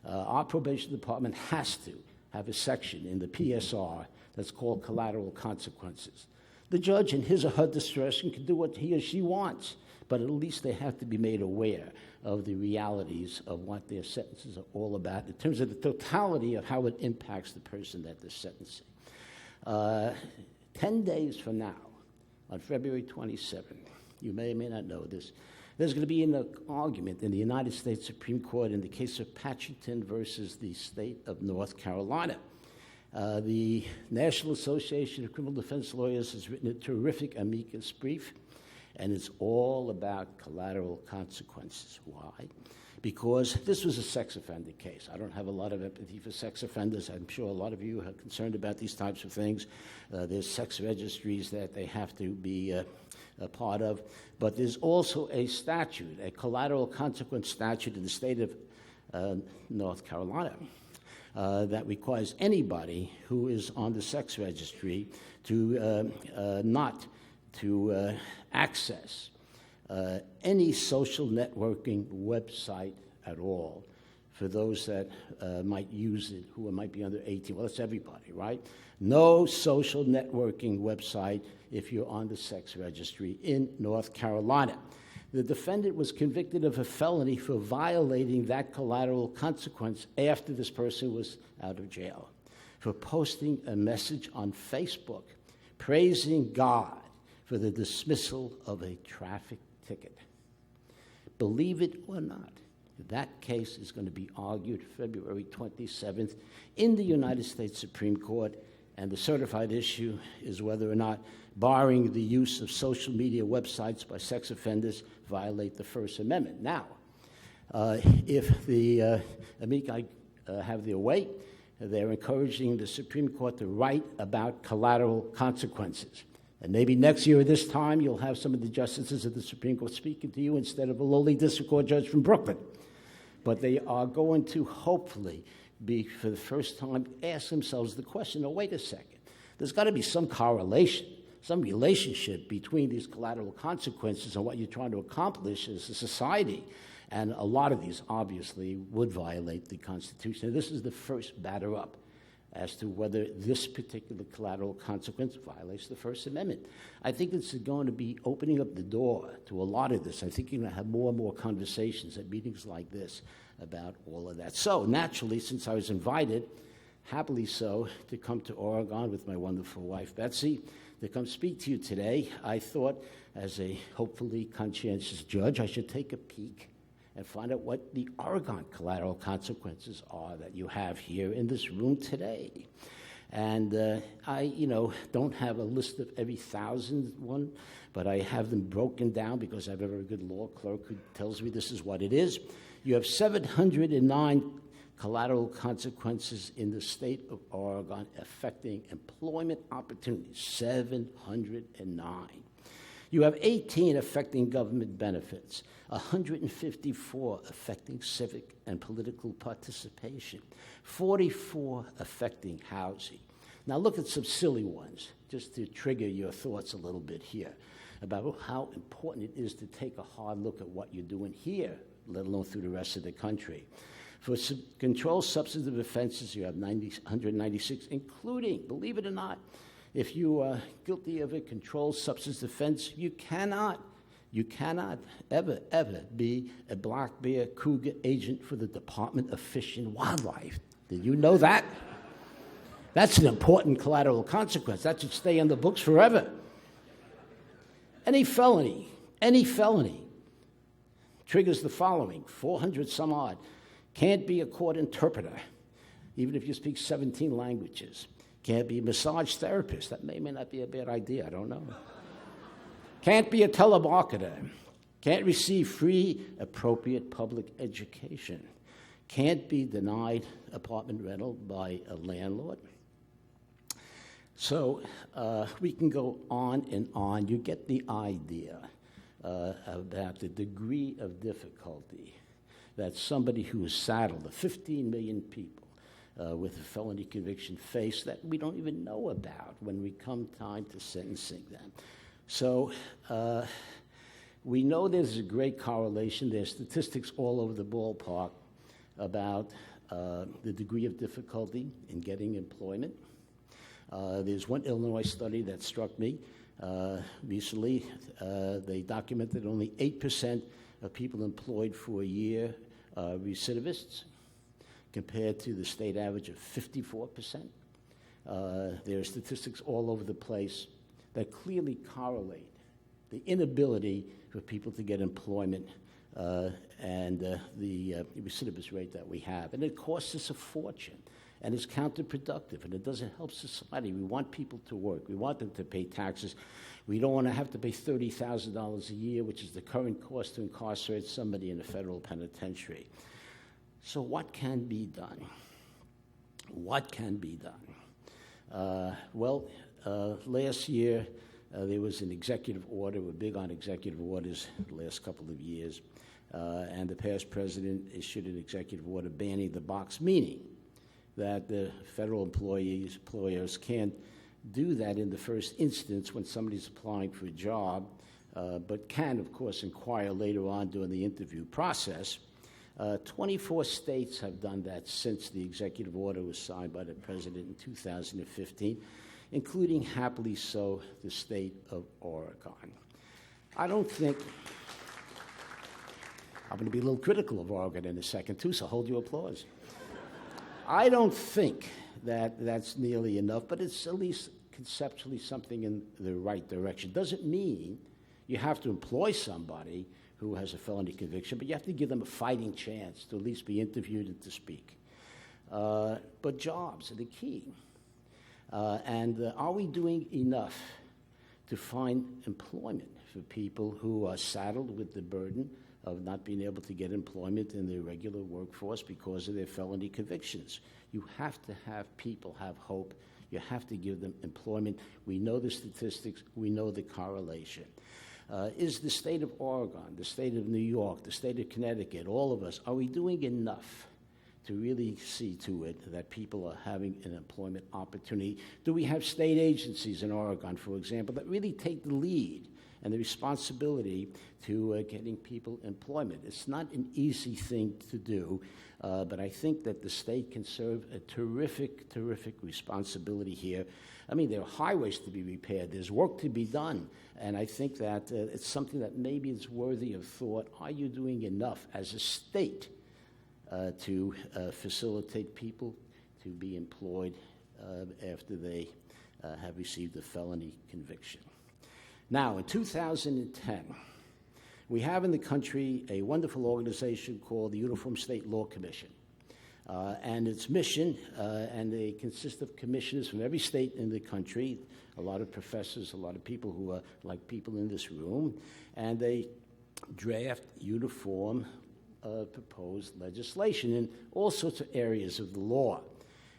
Our probation department has to have a section in the PSR that's called collateral consequences. The judge, in his or her discretion, can do what he or she wants, but at least they have to be made aware of the realities of what their sentences are all about in terms of the totality of how it impacts the person that they're sentencing. 10 days from now, on February 27th, you may or may not know this, there's going to be an argument in the United States Supreme Court in the case of Patcherton versus the state of North Carolina. The National Association of Criminal Defense Lawyers has written a terrific amicus brief, and it's all about collateral consequences. Why? Because this was a sex offender case. I don't have a lot of empathy for sex offenders. I'm sure a lot of you are concerned about these types of things. There's sex registries that they have to be a part of. But there's also a statute, a collateral consequence statute in the state of North Carolina that requires anybody who is on the sex registry to not to access any social networking website at all for those that might use it who might be under 18. Well, that's everybody, right? No social networking website if you're on the sex registry in North Carolina. The defendant was convicted of a felony for violating that collateral consequence after this person was out of jail, for posting a message on Facebook praising God for the dismissal of a traffic ticket. Believe it or not, that case is going to be argued February 27th in the United States Supreme Court, and the certified issue is whether or not barring the use of social media websites by sex offenders violate the First Amendment. Now, if the amici have their way, they're encouraging the Supreme Court to write about collateral consequences. And maybe next year at this time, you'll have some of the justices of the Supreme Court speaking to you instead of a lowly district court judge from Brooklyn. But they are going to hopefully be, for the first time, ask themselves the question, oh, wait a second. There's got to be some correlation, some relationship between these collateral consequences and what you're trying to accomplish as a society. And a lot of these, obviously, would violate the Constitution. And this is the first batter up as to whether this particular collateral consequence violates the First Amendment. I think it's going to be opening up the door to a lot of this. I think you're going to have more and more conversations at meetings like this about all of that. So, naturally, since I was invited, happily so, to come to Oregon with my wonderful wife, Betsy, to come speak to you today, I thought, as a hopefully conscientious judge, I should take a peek and find out what the Oregon collateral consequences are that you have here in this room today. And I, don't have a list of every 1,000 one, but I have them broken down because I have a very good law clerk who tells me this is what it is. You have 709 collateral consequences in the state of Oregon affecting employment opportunities, 709. You have 18 affecting government benefits, 154 affecting civic and political participation, 44 affecting housing. Now look at some silly ones, just to trigger your thoughts a little bit here about how important it is to take a hard look at what you're doing here, let alone through the rest of the country. For controlled substantive offenses, you have 196, including, believe it or not, if you are guilty of a controlled substance offense, you cannot ever be a black bear cougar agent for the Department of Fish and Wildlife. Did you know that? That's an important collateral consequence. That should stay on the books forever. Any felony triggers the following: 400 some odd. Can't be a court interpreter, even if you speak 17 languages. Can't be a massage therapist. That may not be a bad idea. I don't know. Can't be a telemarketer. Can't receive free, appropriate public education. Can't be denied apartment rental by a landlord. So we can go on and on. You get the idea about the degree of difficulty that somebody who is saddled, the 15 million people with a felony conviction face that we don't even know about when we come time to sentencing them. So we know there's a great correlation. There's statistics all over the ballpark about the degree of difficulty in getting employment. There's one Illinois study that struck me recently. They documented only 8% of people employed for a year are recidivists, compared to the state average of 54%. There are statistics all over the place that clearly correlate the inability for people to get employment and the recidivist rate that we have. And it costs us a fortune, and it's counterproductive, and it doesn't help society. We want people to work. We want them to pay taxes. We don't want to have to pay $30,000 a year, which is the current cost to incarcerate somebody in a federal penitentiary. So what can be done? What can be done? Last year, there was an executive order. We're big on executive orders the last couple of years. And the past president issued an executive order banning the box, meaning that the federal employers can't do that in the first instance when somebody's applying for a job, but can, of course, inquire later on during the interview process. 24 states have done that since the executive order was signed by the president in 2015, including, happily so, the state of Oregon. I don't think, I'm going to be a little critical of Oregon in a second, too, so hold your applause. I don't think that that's nearly enough, but it's at least conceptually something in the right direction. Doesn't mean you have to employ somebody who has a felony conviction, but you have to give them a fighting chance to at least be interviewed and to speak. But jobs are the key. And are we doing enough to find employment for people who are saddled with the burden of not being able to get employment in the regular workforce because of their felony convictions? You have to have people have hope. You have to give them employment. We know the statistics. We know the correlation. Is the state of Oregon, the state of New York, the state of Connecticut, all of us, are we doing enough to really see to it that people are having an employment opportunity? Do we have state agencies in Oregon, for example, that really take the lead and the responsibility to getting people employment? It's not an easy thing to do, but I think that the state can serve a terrific, terrific responsibility here. I mean, there are highways to be repaired. There's work to be done. And I think that it's something that maybe is worthy of thought. Are you doing enough as a state to facilitate people to be employed after they have received a felony conviction? Now, in 2010, we have in the country a wonderful organization called the Uniform State Law Commission. And its mission, and they consist of commissioners from every state in the country, a lot of professors, a lot of people who are like people in this room, and they draft uniform proposed legislation in all sorts of areas of the law.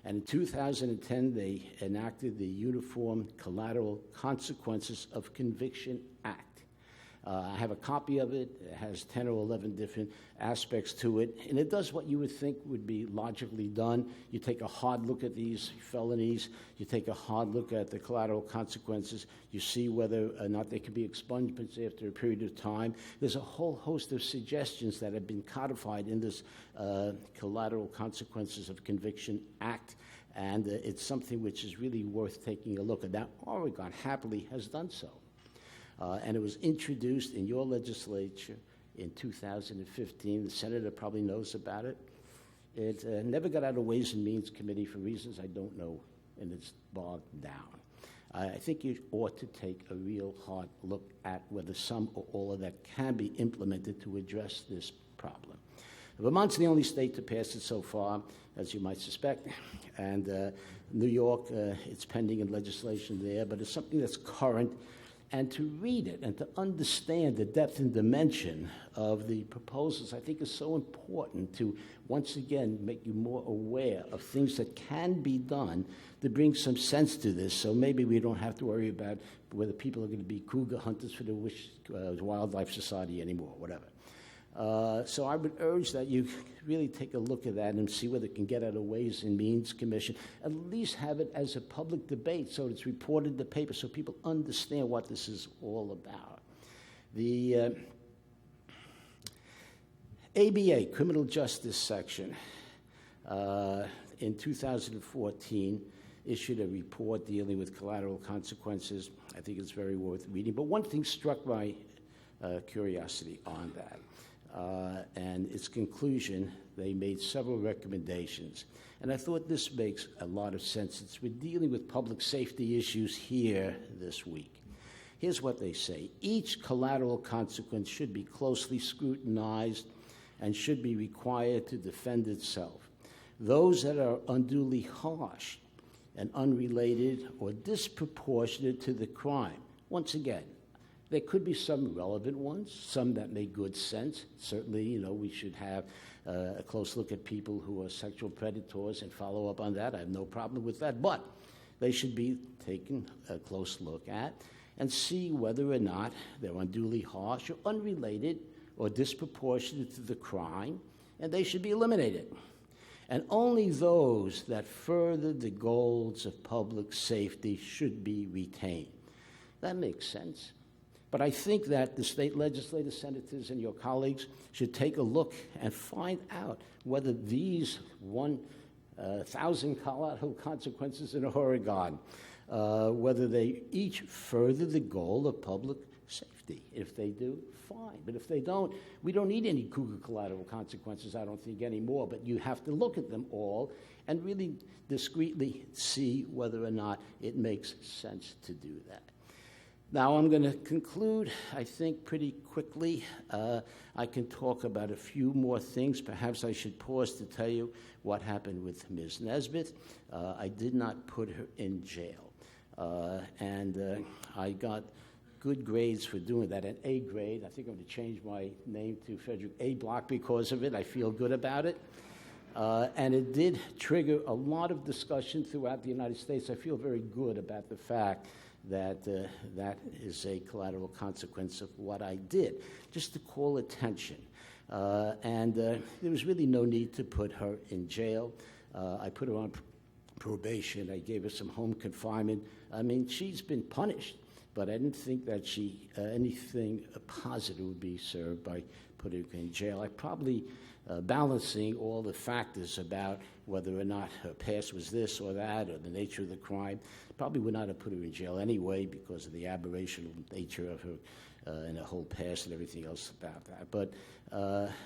And in 2010, they enacted the Uniform Collateral Consequences of Conviction Act. I have a copy of it. It has 10 or 11 different aspects to it, and it does what you would think would be logically done. You take a hard look at these felonies. You take a hard look at the collateral consequences. You see whether or not there could be expungements after a period of time. There's a whole host of suggestions that have been codified in this Collateral Consequences of Conviction Act, and it's something which is really worth taking a look at. Now, Oregon happily has done so. And it was introduced in your legislature in 2015. The senator probably knows about it. It never got out of Ways and Means Committee for reasons I don't know, and it's bogged down. I think you ought to take a real hard look at whether some or all of that can be implemented to address this problem. Vermont's the only state to pass it so far, as you might suspect, and New York, it's pending in legislation there, but it's something that's current. and to read it and to understand the depth and dimension of the proposals, I think is so important to, once again, make you more aware of things that can be done to bring some sense to this. So maybe we don't have to worry about whether people are going to be cougar hunters for the Wildlife Society anymore, whatever. So I would urge that you really take a look at that and see whether it can get out of Ways and Means Commission. At least have it as a public debate so it's reported in the paper so people understand what this is all about. The ABA, Criminal Justice Section, in 2014 issued a report dealing with collateral consequences. I think it's very worth reading. But one thing struck my curiosity on that. And its conclusion, they made several recommendations. And I thought this makes a lot of sense since we're dealing with public safety issues here this week. Here's what they say. Each collateral consequence should be closely scrutinized and should be required to defend itself. Those that are unduly harsh and unrelated or disproportionate to the crime. Once again, there could be some relevant ones, some that make good sense. Certainly, we should have a close look at people who are sexual predators and follow up on that. I have no problem with that. But they should be taken a close look at and see whether or not they're unduly harsh or unrelated or disproportionate to the crime, and they should be eliminated. And only those that further the goals of public safety should be retained. That makes sense. But I think that the state legislators, senators, and your colleagues should take a look and find out whether these 1,000 collateral consequences in Oregon, whether they each further the goal of public safety. If they do, fine. But if they don't, we don't need any cougar collateral consequences, I don't think, anymore. But you have to look at them all and really discreetly see whether or not it makes sense to do that. Now, I'm going to conclude, I think, pretty quickly. I can talk about a few more things. Perhaps I should pause to tell you what happened with Ms. Nesbitt. I did not put her in jail. And I got good grades for doing that, an A grade. I think I'm going to change my name to Frederick A. Block because of it. I feel good about it. And it did trigger a lot of discussion throughout the United States. I feel very good about the fact that that is a collateral consequence of what I did, just to call attention. And there was really no need to put her in jail. I put her on probation. I gave her some home confinement. I mean, she's been punished, but I didn't think that anything positive would be served by putting her in jail. I probably balancing all the factors about whether or not her past was this or that or the nature of the crime, probably would not have put her in jail anyway because of the aberrational nature of her and her whole past and everything else about that. But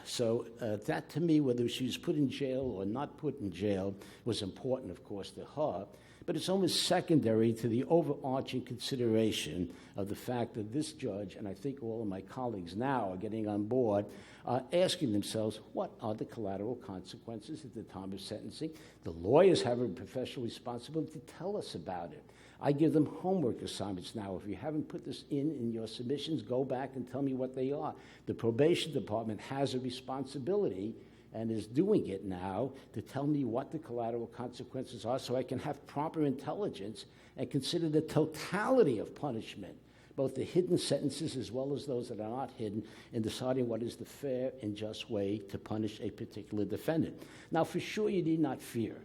so that to me, whether she was put in jail or not put in jail, was important, of course, to her. But it's almost secondary to the overarching consideration of the fact that this judge, and I think all of my colleagues now are getting on board, are asking themselves, what are the collateral consequences at the time of sentencing? The lawyers have a professional responsibility to tell us about it. I give them homework assignments now. If you haven't put this in your submissions, go back and tell me what they are. The probation department has a responsibility and is doing it now to tell me what the collateral consequences are so I can have proper intelligence and consider the totality of punishment, both the hidden sentences as well as those that are not hidden, in deciding what is the fair and just way to punish a particular defendant. Now, for sure, you need not fear.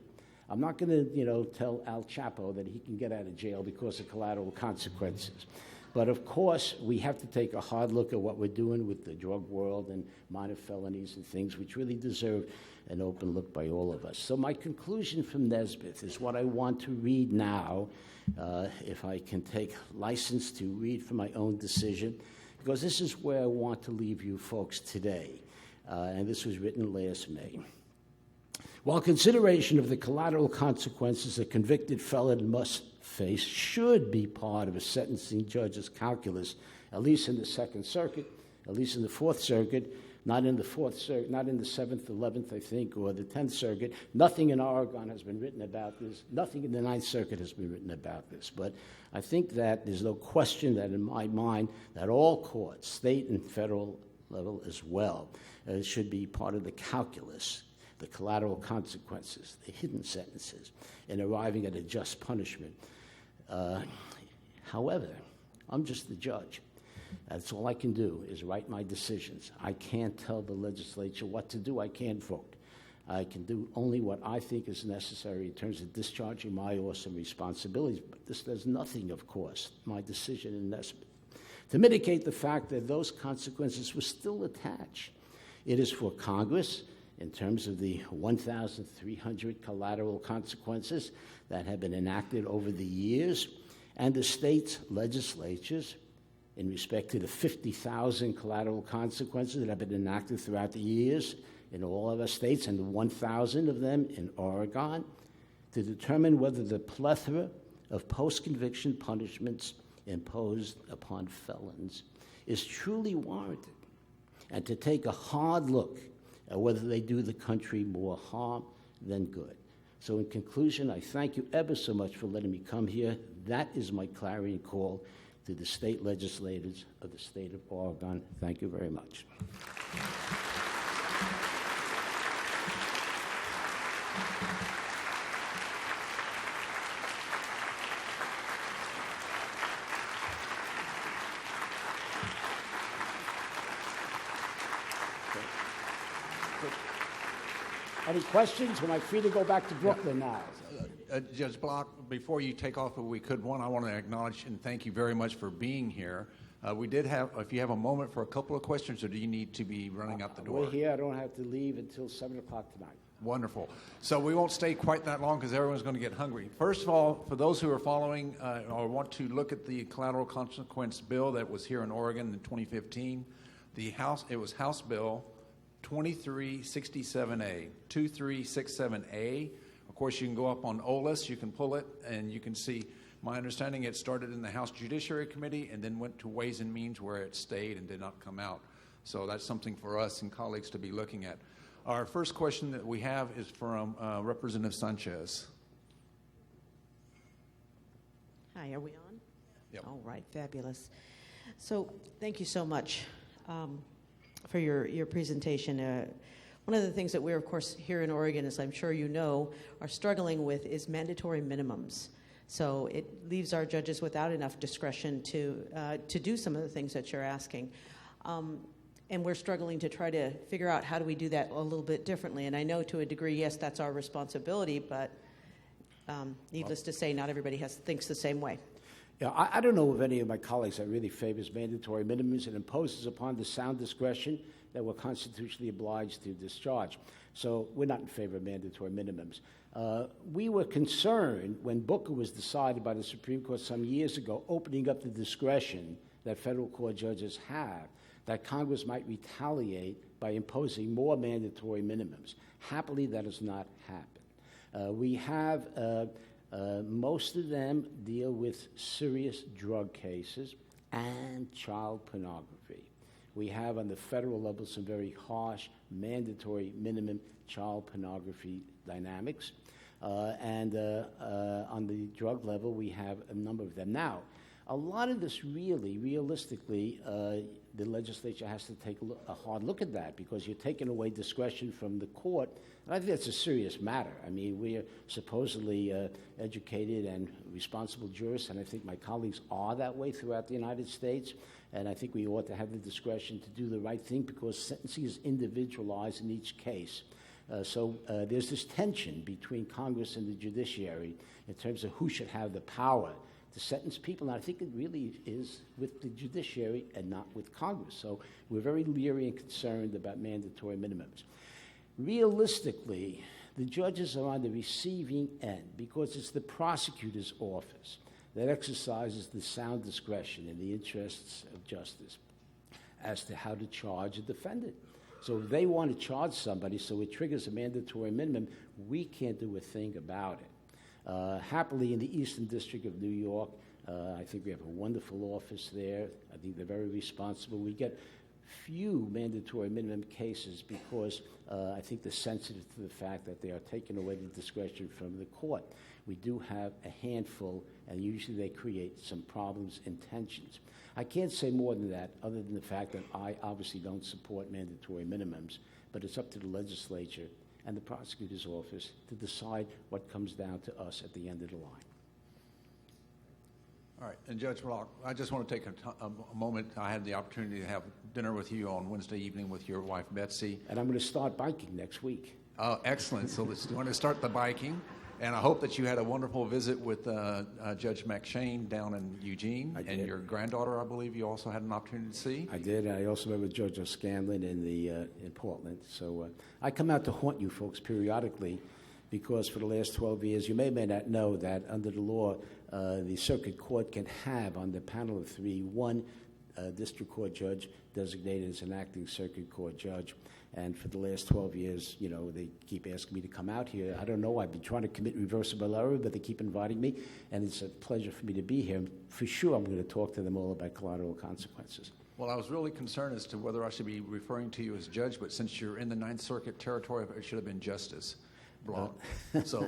I'm not going to, tell Al Chapo that he can get out of jail because of collateral consequences. But, of course, we have to take a hard look at what we're doing with the drug world and minor felonies and things which really deserve an open look by all of us. So my conclusion from Nesbitt is what I want to read now, if I can take license to read from my own decision, because this is where I want to leave you folks today. And this was written last May. While consideration of the collateral consequences a convicted felon must face should be part of a sentencing judge's calculus, at least in the Second Circuit, at least in the Fourth Circuit, not in the Fourth Circuit, not in the Seventh, 11th, I think, or the 10th Circuit. Nothing in Oregon has been written about this. Nothing in the Ninth Circuit has been written about this. But I think that there's no question that in my mind that all courts, state and federal level as well, should be part of the calculus, the collateral consequences, the hidden sentences, in arriving at a just punishment. However, I'm just the judge. That's all I can do is write my decisions. I can't tell the legislature what to do. I can't vote. I can do only what I think is necessary in terms of discharging my awesome responsibilities. But this does nothing, of course, my decision in Nesbitt, to mitigate the fact that those consequences will still attach. It is for Congress, in terms of the 1,300 collateral consequences that have been enacted over the years, and the state's legislatures, in respect to the 50,000 collateral consequences that have been enacted throughout the years in all of our states, and the 1,000 of them in Oregon, to determine whether the plethora of post-conviction punishments imposed upon felons is truly warranted, and to take a hard look at whether they do the country more harm than good. So in conclusion, I thank you ever so much for letting me come here. That is my clarion call to the state legislators of the state of Oregon. Thank you very much. Any questions? Am I free to go back to Brooklyn now? Judge Block, before you take off, if we could, I want to acknowledge and thank you very much for being here. We did have, if you have a moment for a couple of questions, or do you need to be running out the door? We're here. I don't have to leave until 7 o'clock tonight. Wonderful. So we won't stay quite that long because everyone's going to get hungry. First of all, for those who are following or want to look at the collateral consequence bill that was here in Oregon in 2015, it was House Bill 2367A, 2367A. Of course, you can go up on OLS, you can pull it, and you can see, my understanding, it started in the House Judiciary Committee and then went to Ways and Means, where it stayed and did not come out. So that's something for us and colleagues to be looking at. Our first question that we have is from Representative Sanchez. Hi, are we on? Yep. All right, fabulous. So thank you so much for your presentation. One of the things that we're, of course, here in Oregon, as I'm sure you know, are struggling with is mandatory minimums. So it leaves our judges without enough discretion to do some of the things that you're asking. And we're struggling to try to figure out how do we do that a little bit differently. And I know to a degree, yes, that's our responsibility, but needless to say, not everybody thinks the same way. Yeah, I don't know of any of my colleagues that really favors mandatory minimums and imposes upon the sound discretion that we're constitutionally obliged to discharge. So we're not in favor of mandatory minimums. We were concerned when Booker was decided by the Supreme Court some years ago, opening up the discretion that federal court judges have, that Congress might retaliate by imposing more mandatory minimums. Happily, that has not happened. We have most of them deal with serious drug cases and child pornography. We have on the federal level some very harsh mandatory minimum child pornography dynamics. And on the drug level, we have a number of them. Now, a lot of this realistically, the legislature has to take a hard look at that, because you're taking away discretion from the court. And I think that's a serious matter. I mean, we are supposedly educated and responsible jurists, and I think my colleagues are that way throughout the United States. And I think we ought to have the discretion to do the right thing, because sentencing is individualized in each case. So there's this tension between Congress and the judiciary in terms of who should have the power to sentence people. And I think it really is with the judiciary and not with Congress. So we're very leery and concerned about mandatory minimums. Realistically, the judges are on the receiving end, because it's the prosecutor's office that exercises the sound discretion in the interests of justice as to how to charge a defendant. So if they want to charge somebody so it triggers a mandatory minimum, we can't do a thing about it. Happily, in the Eastern District of New York, I think we have a wonderful office there. I think they're very responsible. We get few mandatory minimum cases because I think they're sensitive to the fact that they are taking away the discretion from the court. We do have a handful, and usually they create some problems and tensions. I can't say more than that, other than the fact that I obviously don't support mandatory minimums, but it's up to the legislature and the prosecutor's office to decide what comes down to us at the end of the line. All right, and Judge Block, I just want to take a moment. I had the opportunity to have dinner with you on Wednesday evening with your wife, Betsy. And I'm going to start biking next week. Oh, excellent. So let's want to start the biking. And I hope that you had a wonderful visit with Judge McShane down in Eugene. I did. And your granddaughter, I believe, you also had an opportunity to see. I did. I also met with Judge O'Scanlan in Portland. So I come out to haunt you folks periodically because for the last 12 years, you may or may not know that under the law, the circuit court can have on the panel of three, one district court judge designated as an acting circuit court judge. And for the last 12 years, you know, they keep asking me to come out here. I don't know. I've been trying to commit reversible error, but they keep inviting me. And it's a pleasure for me to be here. For sure, I'm going to talk to them all about collateral consequences. Well, I was really concerned as to whether I should be referring to you as judge, but since you're in the Ninth Circuit territory, it should have been Justice Block. So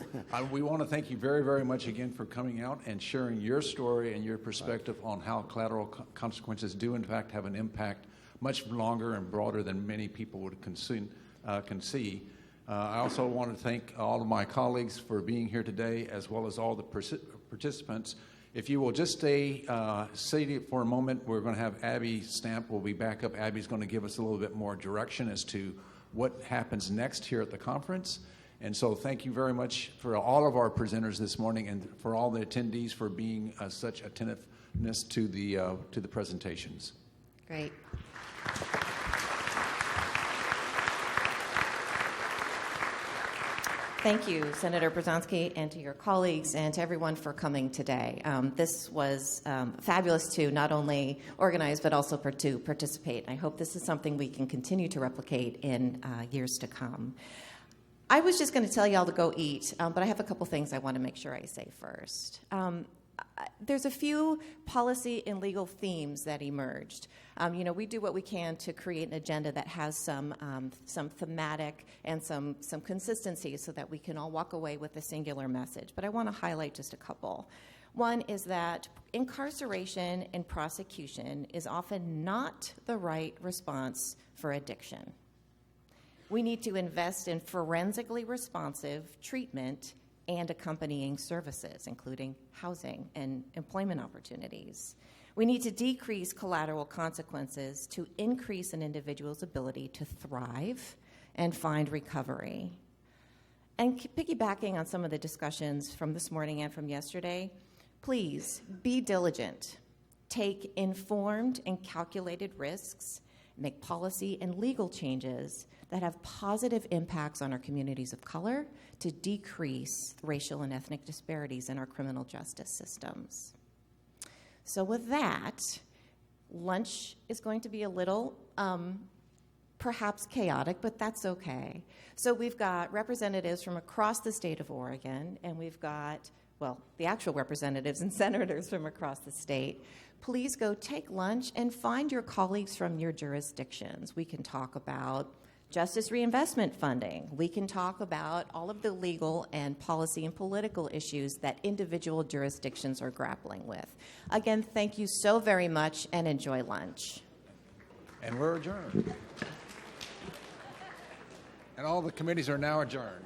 we want to thank you very, very much again for coming out and sharing your story and your perspective on how collateral consequences do, in fact, have an impact much longer and broader than many people would can see. I also want to thank all of my colleagues for being here today, as well as all the participants. If you will just stay seated for a moment, we're going to have Abby Stamp will be back up. Abby's going to give us a little bit more direction as to what happens next here at the conference. And so thank you very much for all of our presenters this morning and for all the attendees for being such attentiveness to the presentations. Great. Thank you, Senator Brzezinski, and to your colleagues and to everyone for coming today. This was fabulous to not only organize but also to participate. I hope this is something we can continue to replicate in years to come. I was just going to tell y'all to go eat, but I have a couple things I want to make sure I say first. There's a few policy and legal themes that emerged. We do what we can to create an agenda that has some thematic and some consistency so that we can all walk away with a singular message. But I want to highlight just a couple. One is that incarceration and prosecution is often not the right response for addiction. We need to invest in forensically responsive treatment and accompanying services, including housing and employment opportunities. We need to decrease collateral consequences to increase an individual's ability to thrive and find recovery. And piggybacking on some of the discussions from this morning and from yesterday, please be diligent. Take informed and calculated risks, make policy and legal changes that have positive impacts on our communities of color to decrease racial and ethnic disparities in our criminal justice systems. So with that, lunch is going to be a little perhaps chaotic, but that's okay. So we've got representatives from across the state of Oregon, and we've got, the actual representatives and senators from across the state. Please go take lunch and find your colleagues from your jurisdictions. We can talk about justice reinvestment funding. We can talk about all of the legal and policy and political issues that individual jurisdictions are grappling with. Again, thank you so very much and enjoy lunch. And we're adjourned. And all the committees are now adjourned.